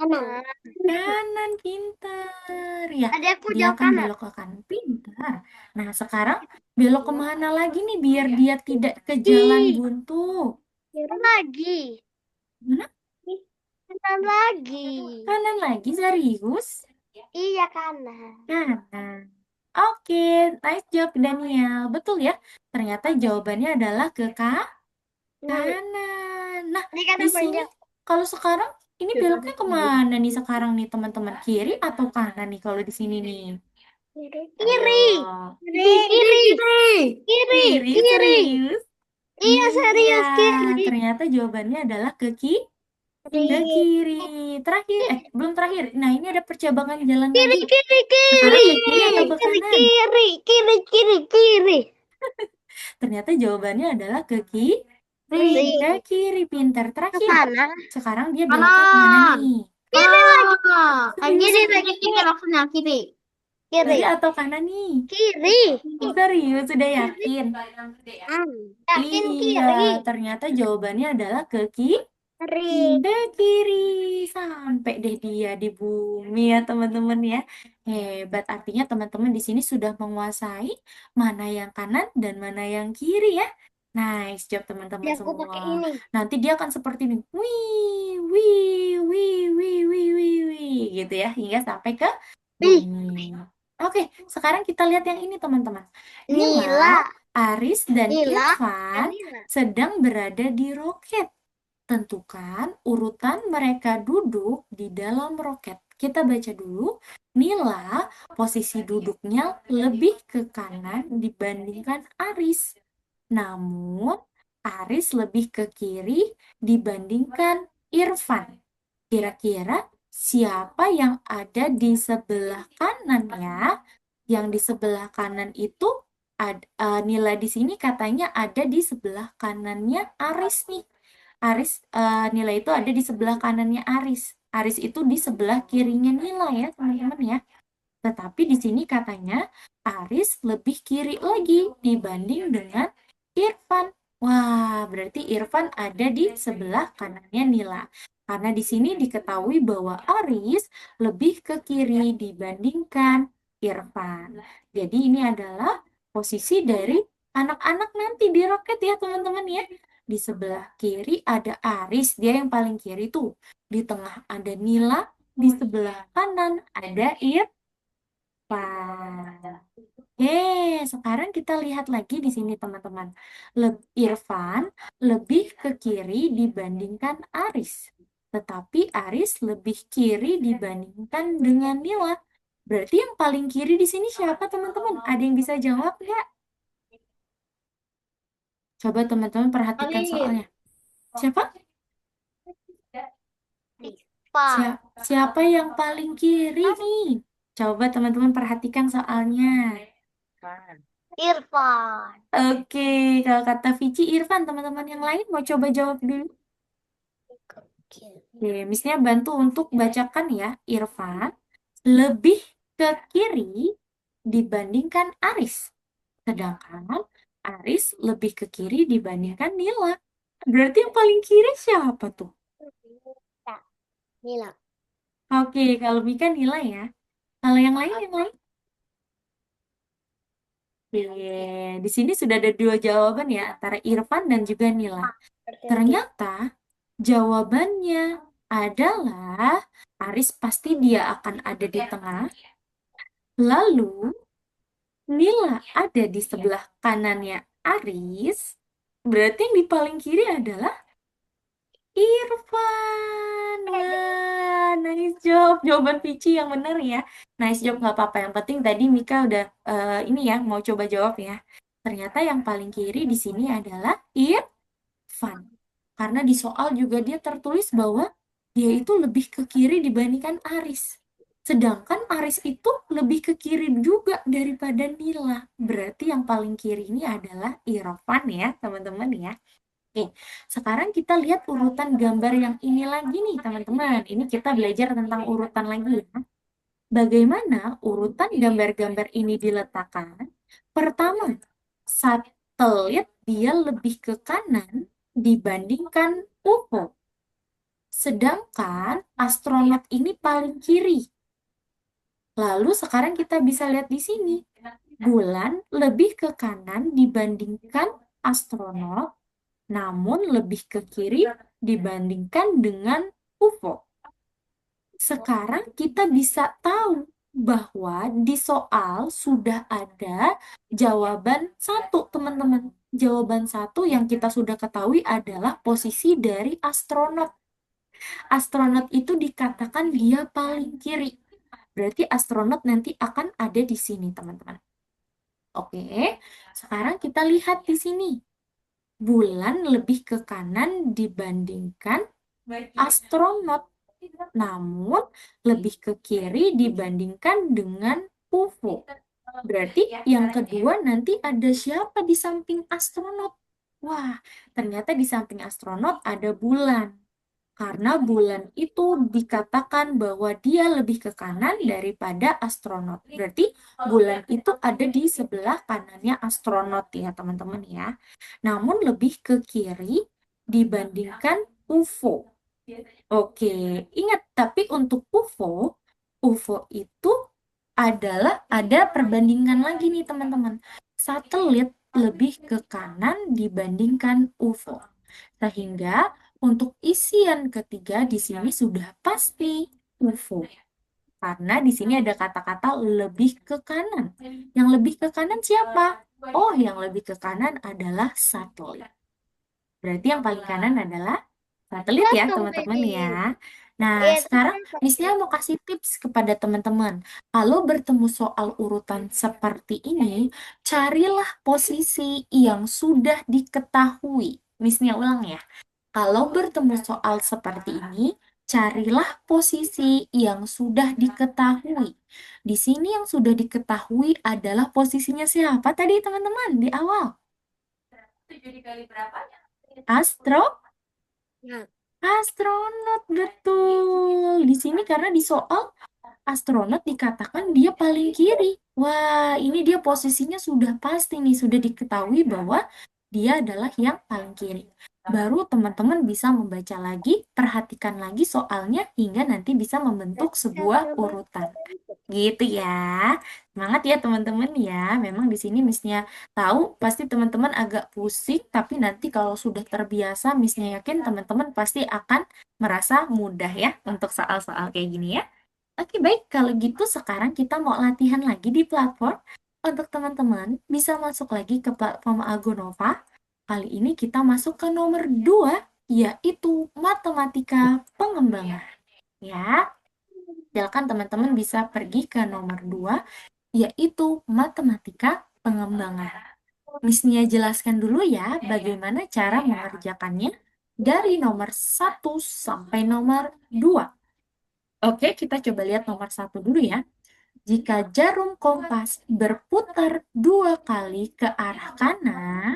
Kanan. kanan, pinter. Ya, Tadi aku dia jawab akan kanan. belok ke kanan, pinter. Nah, sekarang belok kemana lagi nih biar dia tidak ke jalan buntu? Lagi. Mana? Kanan lagi. Kanan lagi, serius? Iya, kanan. Kanan. Oke, nice job Daniel. Betul ya? Ternyata jawabannya adalah ke kanan. Nah, Ini kan di aku yang sini jawab. kalau sekarang ini beloknya kemana nih sekarang nih teman-teman? Kiri atau kanan nih kalau di sini nih? Kiri. Ayo. Kiri. Kiri. Kiri, Kiri. serius? Iya, Iya, serius kiri. ternyata jawabannya adalah ke Kiri. kiri. Terakhir, belum terakhir. Nah, ini ada percabangan jalan Kiri, lagi. kiri, Sekarang kiri. ke kiri atau ke Kiri, kanan? kiri, kiri, kiri, kiri. Ternyata jawabannya adalah ke Kiri. ke kiri, pintar. Ke Terakhir, sana. sekarang dia beloknya kemana Kanan. nih? Kiri lagi. Serius, Kiri lagi. Kiri maksudnya kiri. Kiri. kiri atau kanan nih? Kiri. Serius, sudah yakin? Yakin Iya, kiri. ternyata jawabannya adalah ke Kiri. ke kiri. Sampai deh dia di bumi ya teman-teman ya. Hebat, artinya teman-teman di sini sudah menguasai mana yang kanan dan mana yang kiri ya. Nice job teman-teman Ya, aku semua. pakai ini. Nanti dia akan seperti ini. Wih, wih, wih, wih, wih, wih, wih. Gitu ya, hingga sampai ke Ih, bumi. Oke, sekarang kita lihat yang ini teman-teman. Nila. Nila, Aris, dan Nila. Irfan Nila. sedang berada di roket. Tentukan urutan mereka duduk di dalam roket. Kita baca dulu. Nila, posisi duduknya lebih ke kanan dibandingkan Aris. Namun, Aris lebih ke kiri dibandingkan Irfan. Kira-kira siapa yang ada di sebelah kanan ya? Yang di sebelah kanan itu Nila di sini katanya ada di sebelah kanannya Aris nih. Aris Nila itu ada di sebelah kanannya Aris. Aris itu di sebelah kirinya Nila ya, teman-teman ya. Tetapi di sini katanya Aris lebih kiri lagi dibanding dengan Irfan. Wah, berarti Irfan ada di sebelah kanannya Nila. Karena di sini diketahui bahwa Aris lebih ke kiri dibandingkan Irfan. Jadi ini adalah posisi dari anak-anak nanti di roket ya teman-teman ya. Di sebelah kiri ada Aris, dia yang paling kiri tuh. Di tengah ada Nila, di sebelah kanan ada Irfan. Sekarang kita lihat lagi di sini teman-teman. Irfan lebih ke kiri dibandingkan Aris. Tetapi Aris lebih kiri dibandingkan dengan Nila. Berarti yang paling kiri di sini siapa teman-teman? Ada yang bisa jawab nggak? Coba teman-teman perhatikan soalnya. Siapa? Pak. Siapa yang paling kiri nih? Coba teman-teman perhatikan soalnya. Irfan. Oke, kalau kata Vici Irfan, teman-teman yang lain mau coba jawab dulu. Oke, Miss-nya bantu untuk bacakan ya. Irfan lebih ke kiri dibandingkan Aris. Sedangkan Aris lebih ke kiri dibandingkan Nila. Berarti yang paling kiri siapa tuh? Nila. Oke, kalau Mika Nila ya. Kalau yang lain, yang lain? Oke, di sini sudah ada dua jawaban ya, antara Irfan dan juga Nila. Ternyata jawabannya adalah Aris pasti dia akan ada di tengah. Lalu Nila ada di sebelah kanannya Aris. Berarti yang di paling kiri adalah Irfan. Wah, nice job. Jawaban Vici yang benar ya. Nice job, nggak apa-apa. Yang penting tadi Mika udah ini ya, mau coba jawab ya. Ternyata yang paling kiri di sini adalah Irfan. Karena di soal juga dia tertulis bahwa dia itu lebih ke kiri dibandingkan Aris. Sedangkan Aris itu lebih ke kiri juga daripada Nila. Berarti yang paling kiri ini adalah Irfan ya, teman-teman ya. Oke, sekarang kita lihat urutan gambar yang ini lagi nih, teman-teman. Ini kita belajar tentang urutan lagi ya. Bagaimana urutan gambar-gambar ini diletakkan? Pertama, satelit dia lebih ke kanan dibandingkan UFO. Sedangkan astronot ini paling kiri. Lalu sekarang kita bisa lihat di sini. Bulan lebih ke kanan dibandingkan astronot, namun lebih ke kiri dibandingkan dengan UFO. Sekarang kita bisa tahu bahwa di soal sudah ada jawaban satu, teman-teman. Jawaban satu yang kita sudah ketahui adalah posisi dari astronot. Astronot itu dikatakan dia paling kiri. Berarti astronot nanti akan ada di sini, teman-teman. Oke, sekarang kita lihat di sini. Bulan lebih ke kanan dibandingkan astronot, namun lebih ke kiri dibandingkan dengan UFO. Berarti yang kedua nanti ada siapa di samping astronot? Wah, ternyata di samping astronot ada bulan. Karena bulan itu dikatakan bahwa dia lebih ke kanan daripada astronot. Berarti bulan itu ada di sebelah kanannya astronot ya teman-teman ya. Namun lebih ke kiri dibandingkan UFO. Oke, ingat tapi untuk UFO itu adalah ada perbandingan lagi nih teman-teman. Satelit lebih ke kanan dibandingkan UFO. Sehingga untuk isian ketiga di sini sudah pasti UFO. Karena di sini ada kata-kata lebih ke kanan. Yang lebih ke kanan siapa? Oh, yang lebih ke kanan adalah satelit. Berarti yang paling kanan adalah satelit ya, teman-teman ya. Nah, Iya, sekarang teman-teman. Miss Nia mau kasih tips kepada teman-teman. Kalau bertemu soal urutan seperti ini, carilah posisi yang sudah diketahui. Miss Nia ulang ya. Kalau bertemu soal seperti ini, carilah posisi yang sudah diketahui. Di sini yang sudah diketahui adalah posisinya siapa tadi teman-teman di awal? 7 dikali berapa? Nah, Astronot, betul. Di sini karena di soal astronot dikatakan dia paling kiri. Wah, ini dia posisinya sudah pasti nih, sudah diketahui bahwa dia adalah yang paling kiri. Baru teman-teman bisa membaca lagi, perhatikan lagi soalnya hingga nanti bisa membentuk sebuah urutan. Gitu ya. Semangat ya teman-teman ya. Memang di sini Missnya tahu pasti teman-teman agak pusing, tapi nanti kalau sudah terbiasa, Missnya yakin teman-teman pasti akan merasa mudah ya untuk soal-soal kayak gini ya. Oke, baik. Kalau gitu sekarang kita mau latihan lagi di platform. Untuk teman-teman bisa masuk lagi ke platform Agonova. Kali ini kita masuk ke nomor 2, yaitu matematika pengembangan. Ya, silakan teman-teman bisa pergi ke nomor 2, yaitu matematika pengembangan. Miss Nia jelaskan dulu ya bagaimana cara mengerjakannya dari nomor 1 sampai nomor 2. Oke, kita coba lihat nomor 1 dulu ya. Jika jarum kompas berputar 2 kali ke arah kanan,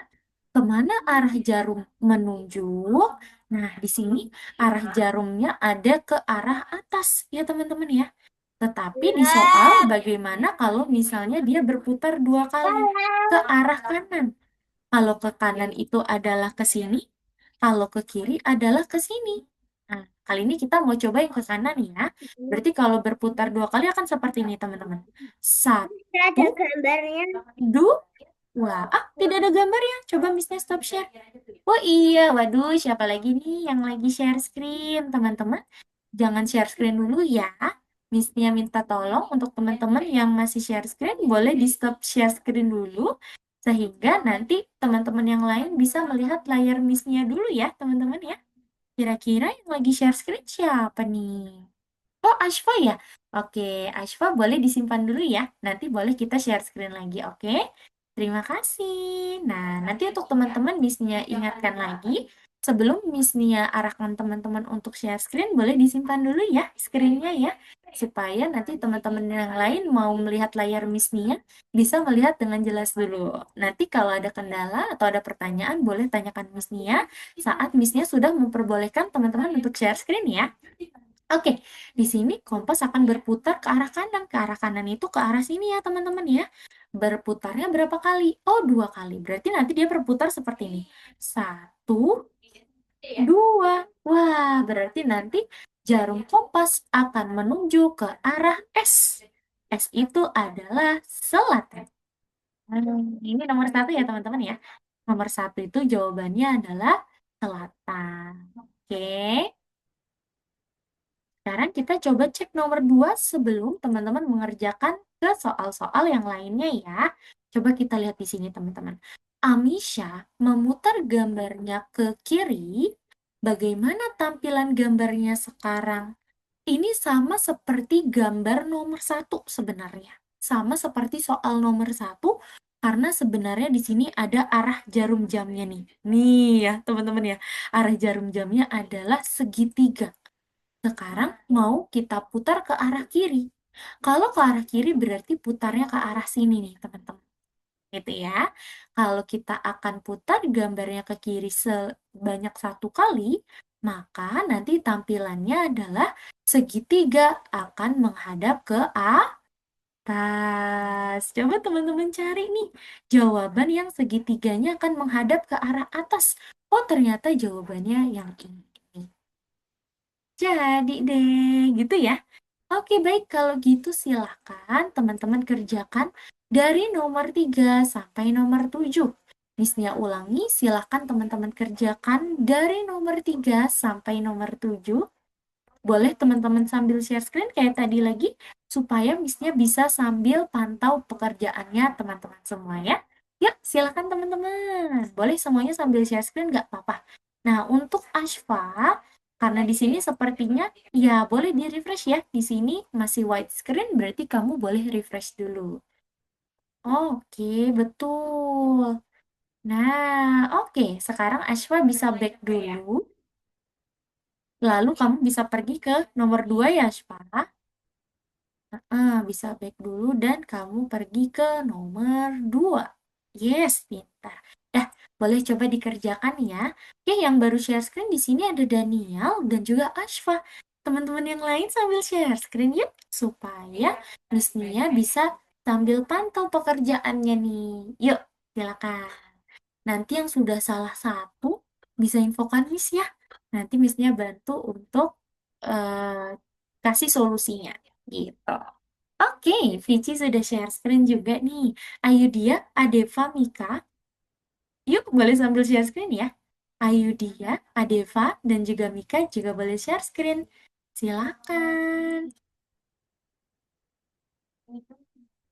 Kemana arah jarum menunjuk? Nah, di sini arah jarumnya ada ke arah atas ya teman-teman ya. Tetapi di soal bagaimana kalau misalnya dia berputar 2 kali ke arah kanan? Kalau ke kanan itu adalah ke sini, kalau ke kiri adalah ke sini. Nah, kali ini kita mau coba yang ke kanan ya. Berarti kalau berputar 2 kali akan seperti ini teman-teman. Ada Satu, gambarnya. dua, tidak ada gambarnya. Coba Miss stop share. Oh iya, waduh, siapa lagi nih yang lagi share screen, teman-teman? Jangan share screen dulu ya. Miss-nya minta tolong untuk teman-teman yang masih share screen, boleh di stop share screen dulu, sehingga nanti teman-teman yang lain bisa melihat layar Miss-nya dulu ya, teman-teman ya. Kira-kira yang lagi share screen siapa nih? Oh, Ashfa ya? Oke, Ashfa boleh disimpan dulu ya. Nanti boleh kita share screen lagi, oke? Terima kasih. Nah, nanti untuk teman-teman Miss-nya ingatkan lagi, sebelum Miss-nya arahkan teman-teman untuk share screen, boleh disimpan dulu ya screen-nya ya. Supaya nanti teman-teman yang lain mau melihat layar Miss-nya bisa melihat dengan jelas dulu. Nanti kalau ada kendala atau ada pertanyaan, boleh tanyakan Miss-nya saat Miss-nya sudah memperbolehkan teman-teman untuk share screen ya. Oke, di sini kompas akan berputar ke arah kanan. Ke arah kanan itu ke arah sini ya teman-teman ya. Berputarnya berapa kali? Oh, 2 kali. Berarti nanti dia berputar seperti ini. Satu, dua. Wah, berarti nanti jarum kompas akan menuju ke arah S. S itu adalah selatan. Ini nomor 1 ya teman-teman ya. Nomor 1 itu jawabannya adalah selatan. Oke. Sekarang kita coba cek nomor 2 sebelum teman-teman mengerjakan ke soal-soal yang lainnya ya. Coba kita lihat di sini teman-teman. Amisha memutar gambarnya ke kiri. Bagaimana tampilan gambarnya sekarang? Ini sama seperti gambar nomor 1 sebenarnya. Sama seperti soal nomor 1 karena sebenarnya di sini ada arah jarum jamnya nih. Nih ya teman-teman ya. Arah jarum jamnya adalah segitiga. Sekarang mau kita putar ke arah kiri. Kalau ke arah kiri berarti putarnya ke arah sini nih, teman-teman. Gitu ya. Kalau kita akan putar gambarnya ke kiri sebanyak 1 kali, maka nanti tampilannya adalah segitiga akan menghadap ke atas. Coba teman-teman cari nih. Jawaban yang segitiganya akan menghadap ke arah atas. Oh, ternyata jawabannya yang ini. Jadi deh, gitu ya. Oke, baik. Kalau gitu silahkan teman-teman kerjakan dari nomor 3 sampai nomor 7. Miss-nya ulangi, silahkan teman-teman kerjakan dari nomor 3 sampai nomor 7. Boleh teman-teman sambil share screen kayak tadi lagi, supaya Miss-nya bisa sambil pantau pekerjaannya teman-teman semua ya. Yuk, silahkan teman-teman. Boleh semuanya sambil share screen, nggak apa-apa. Nah, untuk Ashfa, karena di sini sepertinya ya boleh di-refresh ya. Di sini masih widescreen, berarti kamu boleh refresh dulu. Oke, betul. Nah, oke. Sekarang Ashfa bisa back dulu. Lalu kamu bisa pergi ke nomor 2 ya, Ashfa. Bisa back dulu dan kamu pergi ke nomor 2. Yes, pintar. Dah, boleh coba dikerjakan ya. Oke, yang baru share screen di sini ada Daniel dan juga Ashfa. Teman-teman yang lain sambil share screen yuk, supaya Miss Nia bisa sambil pantau pekerjaannya nih. Yuk, silakan. Nanti yang sudah salah satu bisa infokan Miss ya. Nanti Miss-nya bantu untuk kasih solusinya gitu. Oke, Vici sudah share screen juga nih. Ayu dia, Adeva, Mika. Yuk, boleh sambil share screen ya. Ayu dia, Adeva, dan juga Mika juga boleh share screen. Silakan.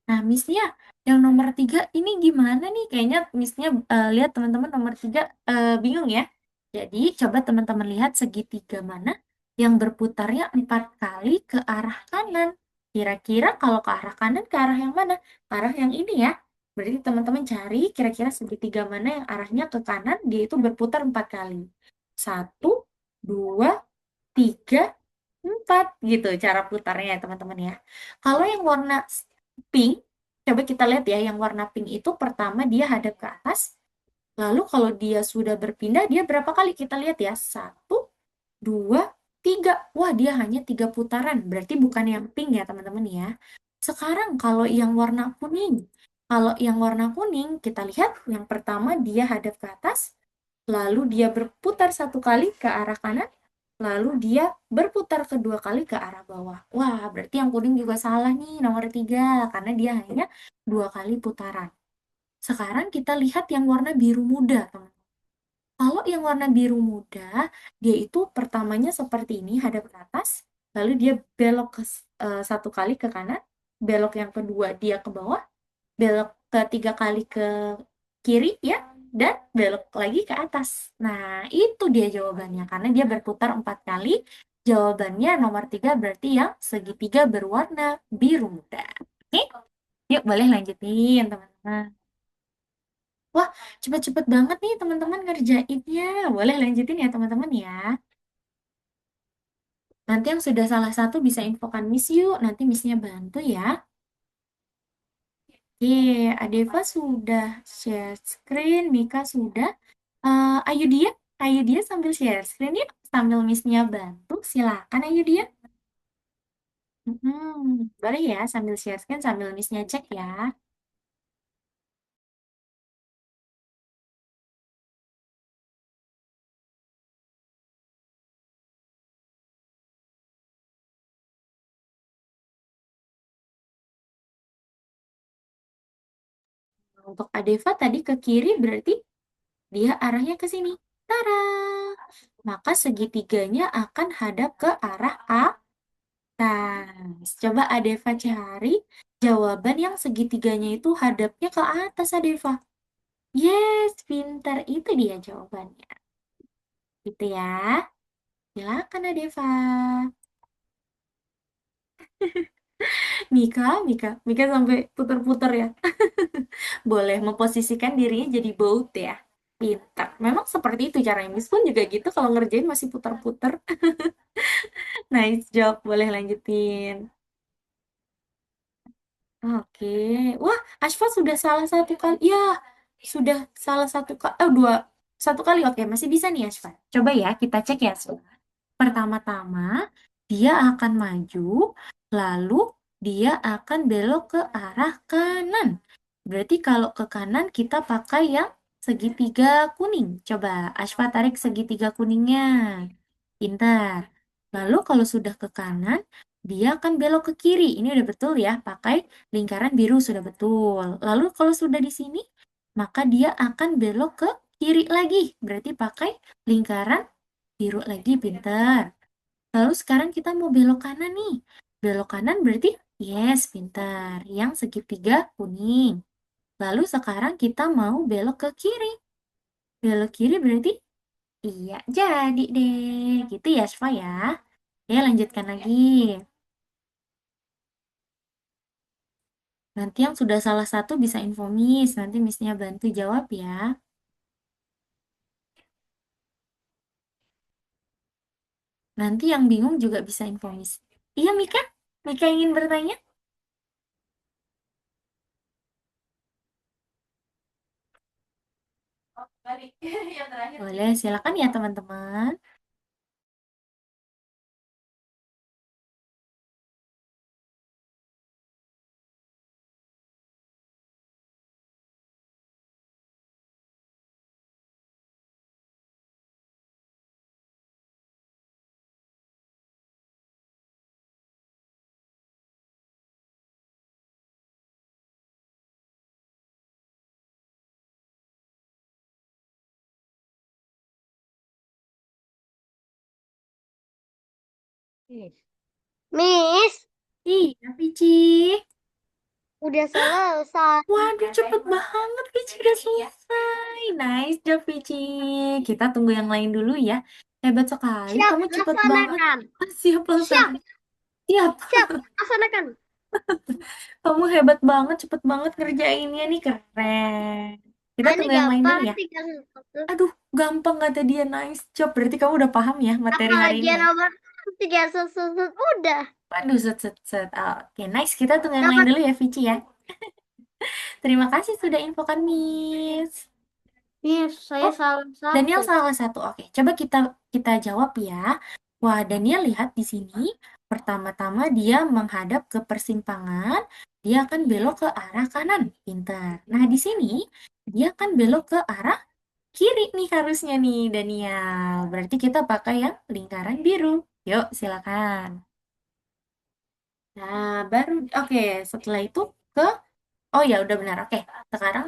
Nah, Miss-nya yang nomor 3 ini gimana nih? Kayaknya Miss-nya lihat teman-teman nomor 3 bingung ya. Jadi, coba teman-teman lihat segitiga mana yang berputarnya 4 kali ke arah kanan. Kira-kira kalau ke arah kanan, ke arah yang mana? Ke arah yang ini ya. Berarti teman-teman cari kira-kira segitiga mana yang arahnya ke kanan, dia itu berputar 4 kali. 1, 2, 3, 4 gitu cara putarnya ya teman-teman ya. Kalau yang warna pink, coba kita lihat ya, yang warna pink itu pertama dia hadap ke atas, Lalu kalau dia sudah berpindah, dia berapa kali? Kita lihat ya. Satu, dua, tiga. Wah, dia hanya 3 putaran. Berarti bukan yang pink ya, teman-teman ya. Sekarang kalau yang warna kuning. Kalau yang warna kuning, kita lihat yang pertama dia hadap ke atas, lalu dia berputar 1 kali ke arah kanan, lalu dia berputar kedua kali ke arah bawah. Wah, berarti yang kuning juga salah nih, nomor 3, karena dia hanya 2 kali putaran. Sekarang kita lihat yang warna biru muda, teman. Kalau yang warna biru muda, dia itu pertamanya seperti ini, hadap ke atas, lalu dia belok 1 kali ke kanan, belok yang kedua dia ke bawah, belok ketiga kali ke kiri ya, dan belok lagi ke atas. Nah, itu dia jawabannya, karena dia berputar 4 kali. Jawabannya nomor 3 berarti yang segitiga berwarna biru muda. Oke, yuk boleh lanjutin teman-teman. Wah, cepet-cepet banget nih teman-teman ngerjainnya. Boleh lanjutin ya teman-teman ya. Nanti yang sudah salah satu bisa infokan Miss yuk. Nanti Missnya bantu ya. Oke, Adeva sudah share screen, Mika sudah. Ayu dia, sambil share screen ya. Sambil Missnya bantu, silakan Ayu dia. Boleh ya sambil share screen, sambil Missnya cek ya. Untuk Adeva tadi ke kiri berarti dia arahnya ke sini. Tara! Maka segitiganya akan hadap ke arah atas. Coba Adeva cari jawaban yang segitiganya itu hadapnya ke atas, Adeva. Yes, pintar. Itu dia jawabannya. Gitu ya. Silakan, Adeva. Mika sampai putar-putar ya. Boleh memposisikan dirinya jadi boat ya. Pintar. Memang seperti itu caranya. Miss pun juga gitu kalau ngerjain masih putar-putar. Nice job. Boleh lanjutin. Oke. Wah, Ashfa sudah salah 1 kali. Ya, sudah salah 1 kali. Oh, 1 kali. Oke, masih bisa nih Ashfa. Coba ya, kita cek ya. Pertama-tama, dia akan maju, lalu dia akan belok ke arah kanan. Berarti kalau ke kanan kita pakai yang segitiga kuning. Coba, Ashfa tarik segitiga kuningnya. Pintar. Lalu kalau sudah ke kanan, dia akan belok ke kiri. Ini udah betul ya, pakai lingkaran biru sudah betul. Lalu kalau sudah di sini, maka dia akan belok ke kiri lagi. Berarti pakai lingkaran biru lagi, pintar. Lalu sekarang kita mau belok kanan nih. Belok kanan berarti yes, pintar. Yang segitiga kuning. Lalu sekarang kita mau belok ke kiri. Belok kiri berarti iya, jadi deh. Gitu ya, Sfa ya. Ya, lanjutkan lagi. Nanti yang sudah salah satu bisa info Miss. Nanti Missnya bantu jawab ya. Nanti yang bingung juga bisa info Miss. Iya, Mika? Mika ingin bertanya? Boleh, silakan ya teman-teman. Miss, Iya, Pici. udah selesai. Waduh, cepet banget Pici udah selesai. Nice job, Pici. Kita tunggu yang lain dulu ya. Hebat sekali, Siap, kamu cepet banget. laksanakan. Siap, Siap, laksana. Siap. siap, laksanakan. Kamu hebat banget, cepet banget ngerjainnya nih, keren. Kita Ini tunggu yang lain dulu gampang ya. 31. Aduh, gampang kata dia, nice job. Berarti kamu udah paham ya materi hari Apalagi ini ya? nomor 31 udah. Waduh, set. Oke, nice. Kita tunggu yang lain Nomor dulu ya, Vici ya. Terima kasih sudah infokan, Miss. Iya, saya Oh, salah Daniel satu. salah satu. Oke, coba kita kita jawab ya. Wah, Daniel lihat di sini. Pertama-tama dia menghadap ke persimpangan, dia akan belok ke arah kanan. Pintar. Nah, di sini dia akan belok ke arah kiri nih harusnya nih, Daniel. Berarti kita pakai yang lingkaran biru. Yuk, silakan. Nah, baru oke, setelah itu ke oh ya udah benar. Oke, sekarang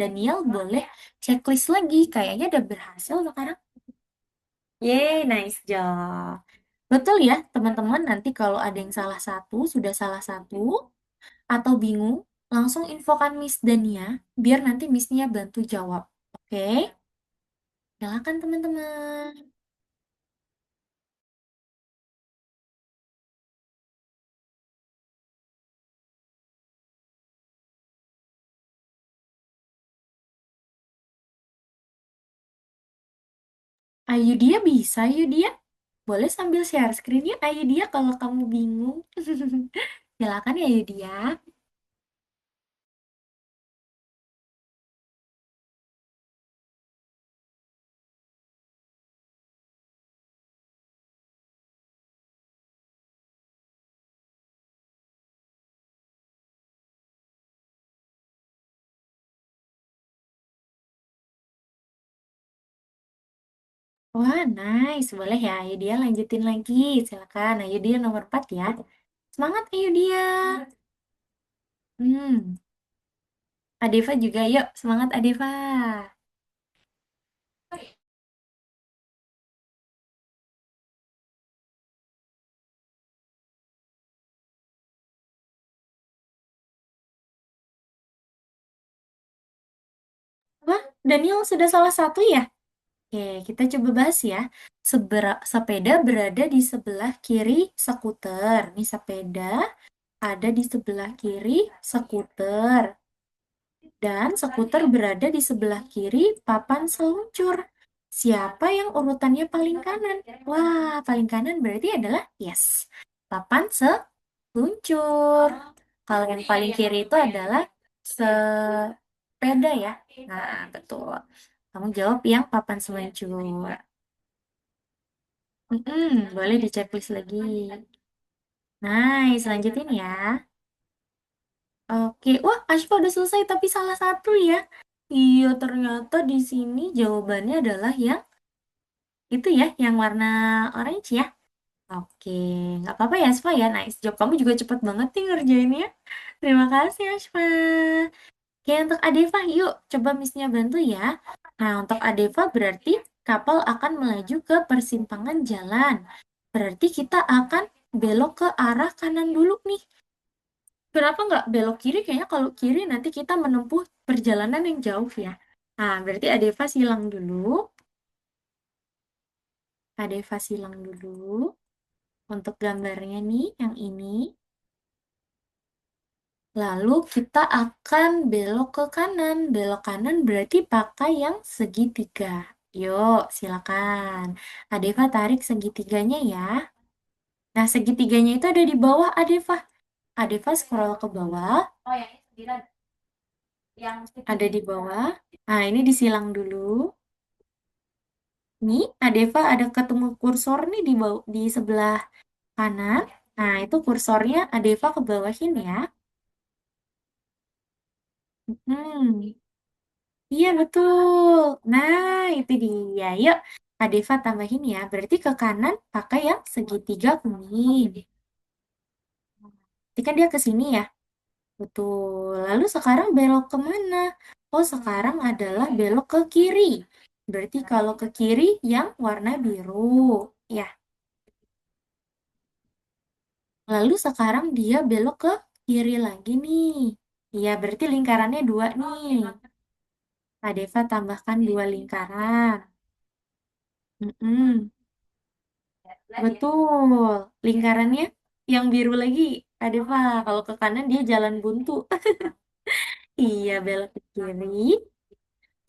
Daniel boleh checklist lagi. Kayaknya udah berhasil sekarang. Yeay, nice job. Betul ya, teman-teman. Nanti kalau ada yang salah satu, sudah salah satu, atau bingung, langsung infokan Miss Dania, biar nanti Missnya bantu jawab. Oke? Silakan teman-teman. Ayo dia bisa, ayo dia. Boleh sambil share screen-nya, ayo dia kalau kamu bingung. Silakan ya, ayo dia. Wah, nice. Boleh ya, ayo dia lanjutin lagi. Silakan, ayo dia nomor 4 ya. Semangat, ayo dia. Hmm, Adeva juga, yuk. Semangat, Adeva. Wah, Daniel sudah salah satu ya? Oke, kita coba bahas ya. Sepeda berada di sebelah kiri skuter. Nih sepeda ada di sebelah kiri skuter. Dan skuter berada di sebelah kiri papan seluncur. Siapa yang urutannya paling kanan? Wah, paling kanan berarti adalah yes. Papan seluncur. Kalau yang paling kiri itu adalah sepeda ya. Nah, betul. Kamu jawab yang papan seluncur. Boleh di checklist lagi. Nice, lanjutin ya. Oke, wah Ashfa udah selesai tapi salah satu ya. Iya, ternyata di sini jawabannya adalah yang itu ya, yang warna orange ya. Oke, nggak apa-apa ya Ashfa ya. Nice job, kamu juga cepet banget nih ngerjainnya. Terima kasih Ashfa. Oke, untuk Adeva, yuk coba Missnya bantu ya. Nah, untuk Adeva berarti kapal akan melaju ke persimpangan jalan. Berarti kita akan belok ke arah kanan dulu nih. Kenapa nggak belok kiri? Kayaknya kalau kiri nanti kita menempuh perjalanan yang jauh ya. Nah, berarti Adeva silang dulu. Adeva silang dulu. Untuk gambarnya nih, yang ini. Lalu kita akan belok ke kanan. Belok kanan berarti pakai yang segitiga. Yuk, silakan. Adeva tarik segitiganya ya. Nah, segitiganya itu ada di bawah Adeva. Adeva scroll ke bawah. Ada di bawah. Nah, ini disilang dulu. Nih, Adeva ada ketemu kursor nih di bawah, di sebelah kanan. Nah, itu kursornya Adeva ke bawahin ya. Hmm. Iya, betul. Nah, itu dia. Yuk, Kak Deva tambahin ya. Berarti ke kanan pakai yang segitiga kuning. Berarti kan dia ke sini ya. Betul. Lalu sekarang belok kemana? Oh, sekarang adalah belok ke kiri. Berarti kalau ke kiri yang warna biru. Ya. Lalu sekarang dia belok ke kiri lagi nih. Iya, berarti lingkarannya dua nih. Kak Deva tambahkan dua lingkaran. Mm-mm. Betul. Lingkarannya yang biru lagi. Ada Pak. Kalau ke kanan dia jalan buntu. Iya, belok ke kiri.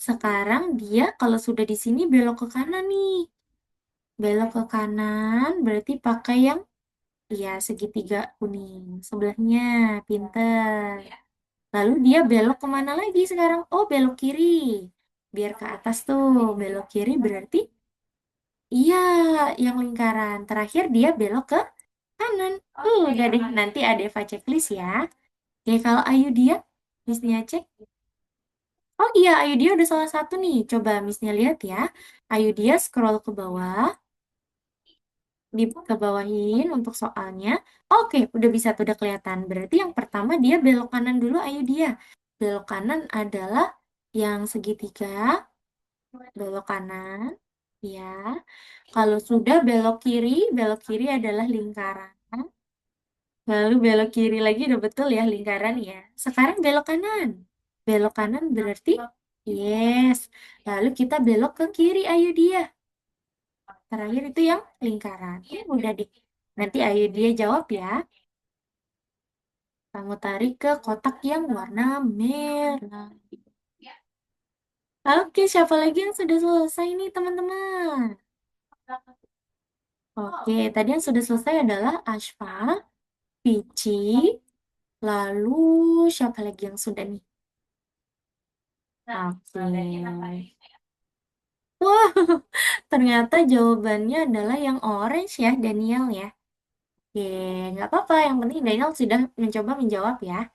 Sekarang dia kalau sudah di sini belok ke kanan nih. Belok ke kanan berarti pakai yang iya segitiga kuning. Sebelahnya, pinter. Lalu dia belok kemana lagi sekarang? Oh, belok kiri. biar ke atas tuh. Belok kiri berarti iya, yang lingkaran. Terakhir dia belok ke kanan. Udah deh, nanti ada Eva checklist ya. Oke, kalau Ayu dia, Miss cek. Oh iya, Ayu dia udah salah satu nih. Coba Miss lihat ya. Ayu dia scroll ke bawah, di ke bawahin untuk soalnya. Oke, udah bisa tuh, udah kelihatan. Berarti yang pertama dia belok kanan dulu, Ayu dia. Belok kanan adalah yang segitiga, belok kanan. Ya, kalau sudah belok kiri adalah lingkaran. Lalu belok kiri lagi udah betul ya lingkaran ya. Sekarang belok kanan. Belok kanan berarti yes. Lalu kita belok ke kiri, ayo dia. Terakhir itu yang lingkaran. Udah deh. Nanti ayo dia jawab ya. Kamu tarik ke kotak yang warna merah. Oke, siapa lagi yang sudah selesai nih teman-teman? Oke, tadi yang sudah selesai adalah Ashfa, Pici, lalu siapa lagi yang sudah nih? Oke. Wah, ternyata jawabannya adalah yang orange ya, Daniel ya. Oke, nggak apa-apa. Yang penting Daniel sudah mencoba menjawab ya.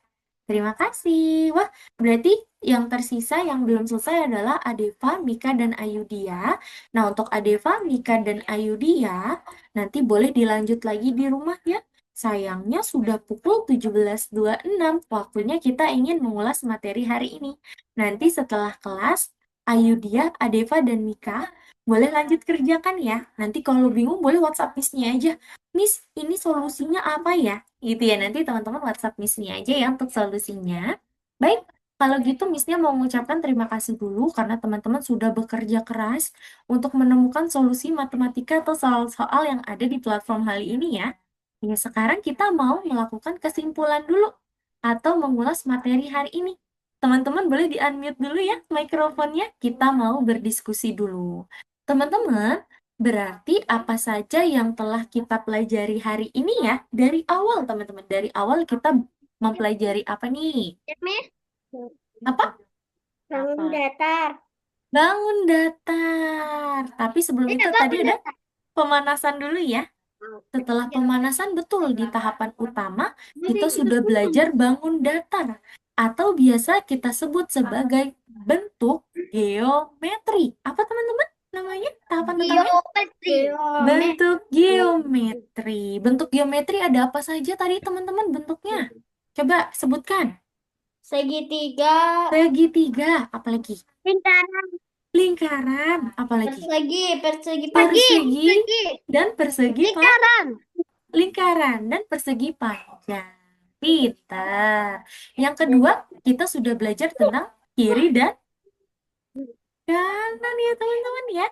Terima kasih. Wah, berarti yang tersisa yang belum selesai adalah Adeva, Mika, dan Ayudia. Nah, untuk Adeva, Mika, dan Ayudia, nanti boleh dilanjut lagi di rumah ya. Sayangnya sudah pukul 17.26. Waktunya kita ingin mengulas materi hari ini. Nanti setelah kelas, Ayudia, Adeva, dan Mika boleh lanjut kerjakan ya. Nanti kalau bingung boleh WhatsApp Miss-nya aja. Miss, ini solusinya apa ya? Gitu ya, nanti teman-teman WhatsApp Miss-nya aja ya untuk solusinya. Baik, kalau gitu Miss-nya mau mengucapkan terima kasih dulu karena teman-teman sudah bekerja keras untuk menemukan solusi matematika atau soal-soal yang ada di platform hari ini ya. Ya, sekarang kita mau melakukan kesimpulan dulu atau mengulas materi hari ini. Teman-teman boleh di-unmute dulu ya mikrofonnya. Kita mau berdiskusi dulu. Teman-teman, berarti apa saja yang telah kita pelajari hari ini ya? Dari awal, teman-teman. Dari awal kita mempelajari apa nih? Miss, Apa? bangun datar. Bangun datar. Tapi sebelum itu tadi Bangun ada datar. pemanasan dulu ya. Setelah pemanasan, betul di tahapan utama, kita sudah belajar bangun datar. Atau biasa kita sebut sebagai bentuk geometri. Apa teman-teman namanya? Tahapan utamanya? Geometri. Bentuk geometri. Bentuk geometri ada apa saja tadi teman-teman bentuknya? Coba sebutkan. Segitiga, Segitiga, apalagi? Lingkaran. Lingkaran, apalagi? persegi Persegi dan persegi Lingkaran. lingkaran dan persegi panjang. Pintar. Yang kedua, kita sudah belajar tentang kiri dan kanan ya teman-teman ya.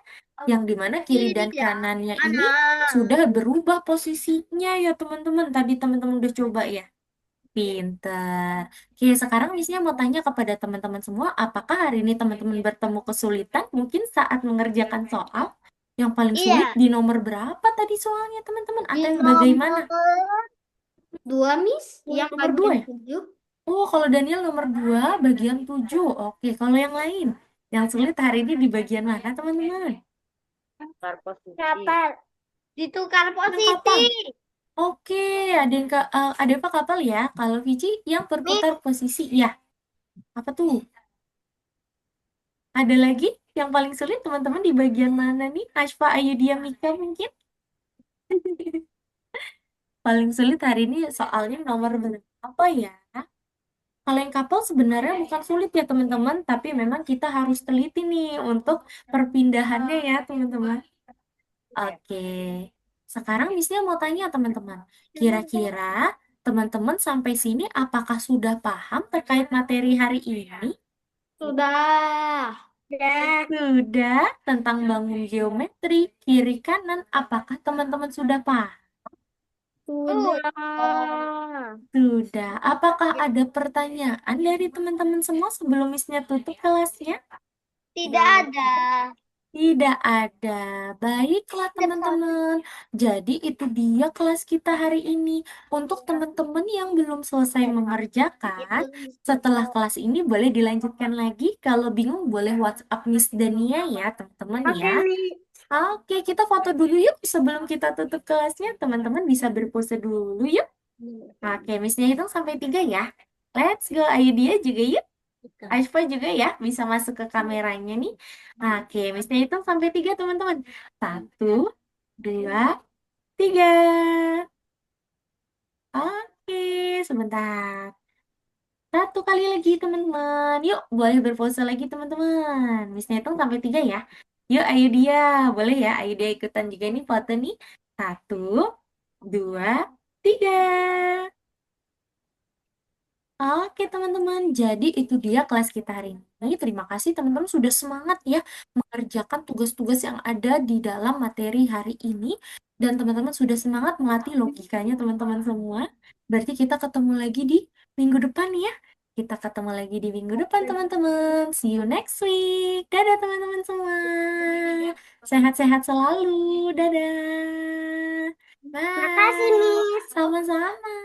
Yang dimana kiri dan Kiri dan kanannya ini kanan. sudah berubah posisinya ya teman-teman. Tadi teman-teman udah coba ya. Pintar. Oke, sekarang Missnya mau tanya kepada teman-teman semua, apakah hari ini teman-teman bertemu kesulitan mungkin saat mengerjakan soal? Yang paling sulit Iya. di nomor berapa tadi soalnya teman-teman? Di Atau yang bagaimana? nomor 2, Miss. Yang Nomor 2 bagian ya? 7. Oh, kalau Daniel nomor 2 bagian 7. Oke, kalau yang lain? Yang sulit hari ini di bagian mana teman-teman? kapal. Ditukar Yang posisi. kapal. Oke, ada yang ada apa kapal ya? Kalau Vici yang Miss, berputar posisi ya. Apa tuh? Ada lagi yang paling sulit teman-teman di bagian mana nih? Ashfa, Ayudhya, Mika mungkin? Paling sulit hari ini soalnya nomor berapa ya? Kalau yang kapal sebenarnya bukan sulit ya teman-teman, tapi memang kita harus teliti nih untuk perpindahannya ya teman-teman. Oke, sekarang Missnya mau tanya teman-teman, kira-kira teman-teman sampai sini apakah sudah paham terkait materi hari ini? Sudah. Sudah, tentang bangun geometri, kiri kanan, apakah teman-teman sudah paham? Sudah. Sudah. Apakah ada pertanyaan dari teman-teman semua sebelum Missnya tutup kelasnya? tidak ada. Tidak ada. Baiklah teman-teman. Jadi itu dia kelas kita hari ini. Untuk teman-teman yang belum selesai mengerjakan, setelah kelas ini boleh dilanjutkan lagi. Kalau bingung boleh WhatsApp Miss Dania ya teman-teman Oke ya. nih. Oke, kita foto dulu yuk sebelum kita tutup kelasnya. Teman-teman bisa berpose dulu yuk. Oke, Missnya hitung sampai 3 ya. Let's go. Ayo dia juga yuk. Aisfa juga ya bisa masuk ke kameranya nih. Oke, Missnya hitung sampai 3 teman-teman. Satu, dua, tiga. Oke, sebentar. Satu kali lagi teman-teman. Yuk, boleh berpose lagi teman-teman. Missnya hitung sampai 3 ya. Yuk, ayo dia. Boleh ya, ayo dia ikutan juga nih foto nih. Satu, dua, tiga. Oke teman-teman, jadi itu dia kelas kita hari ini. Terima kasih teman-teman sudah semangat ya mengerjakan tugas-tugas yang ada di dalam materi hari ini. Dan teman-teman sudah semangat melatih logikanya teman-teman semua. Berarti kita ketemu lagi di minggu depan ya. Kita ketemu lagi di minggu depan teman-teman. See you next week. Dadah teman-teman semua. Sehat-sehat selalu. Dadah. Makasih, Bye. Miss. Sama-sama.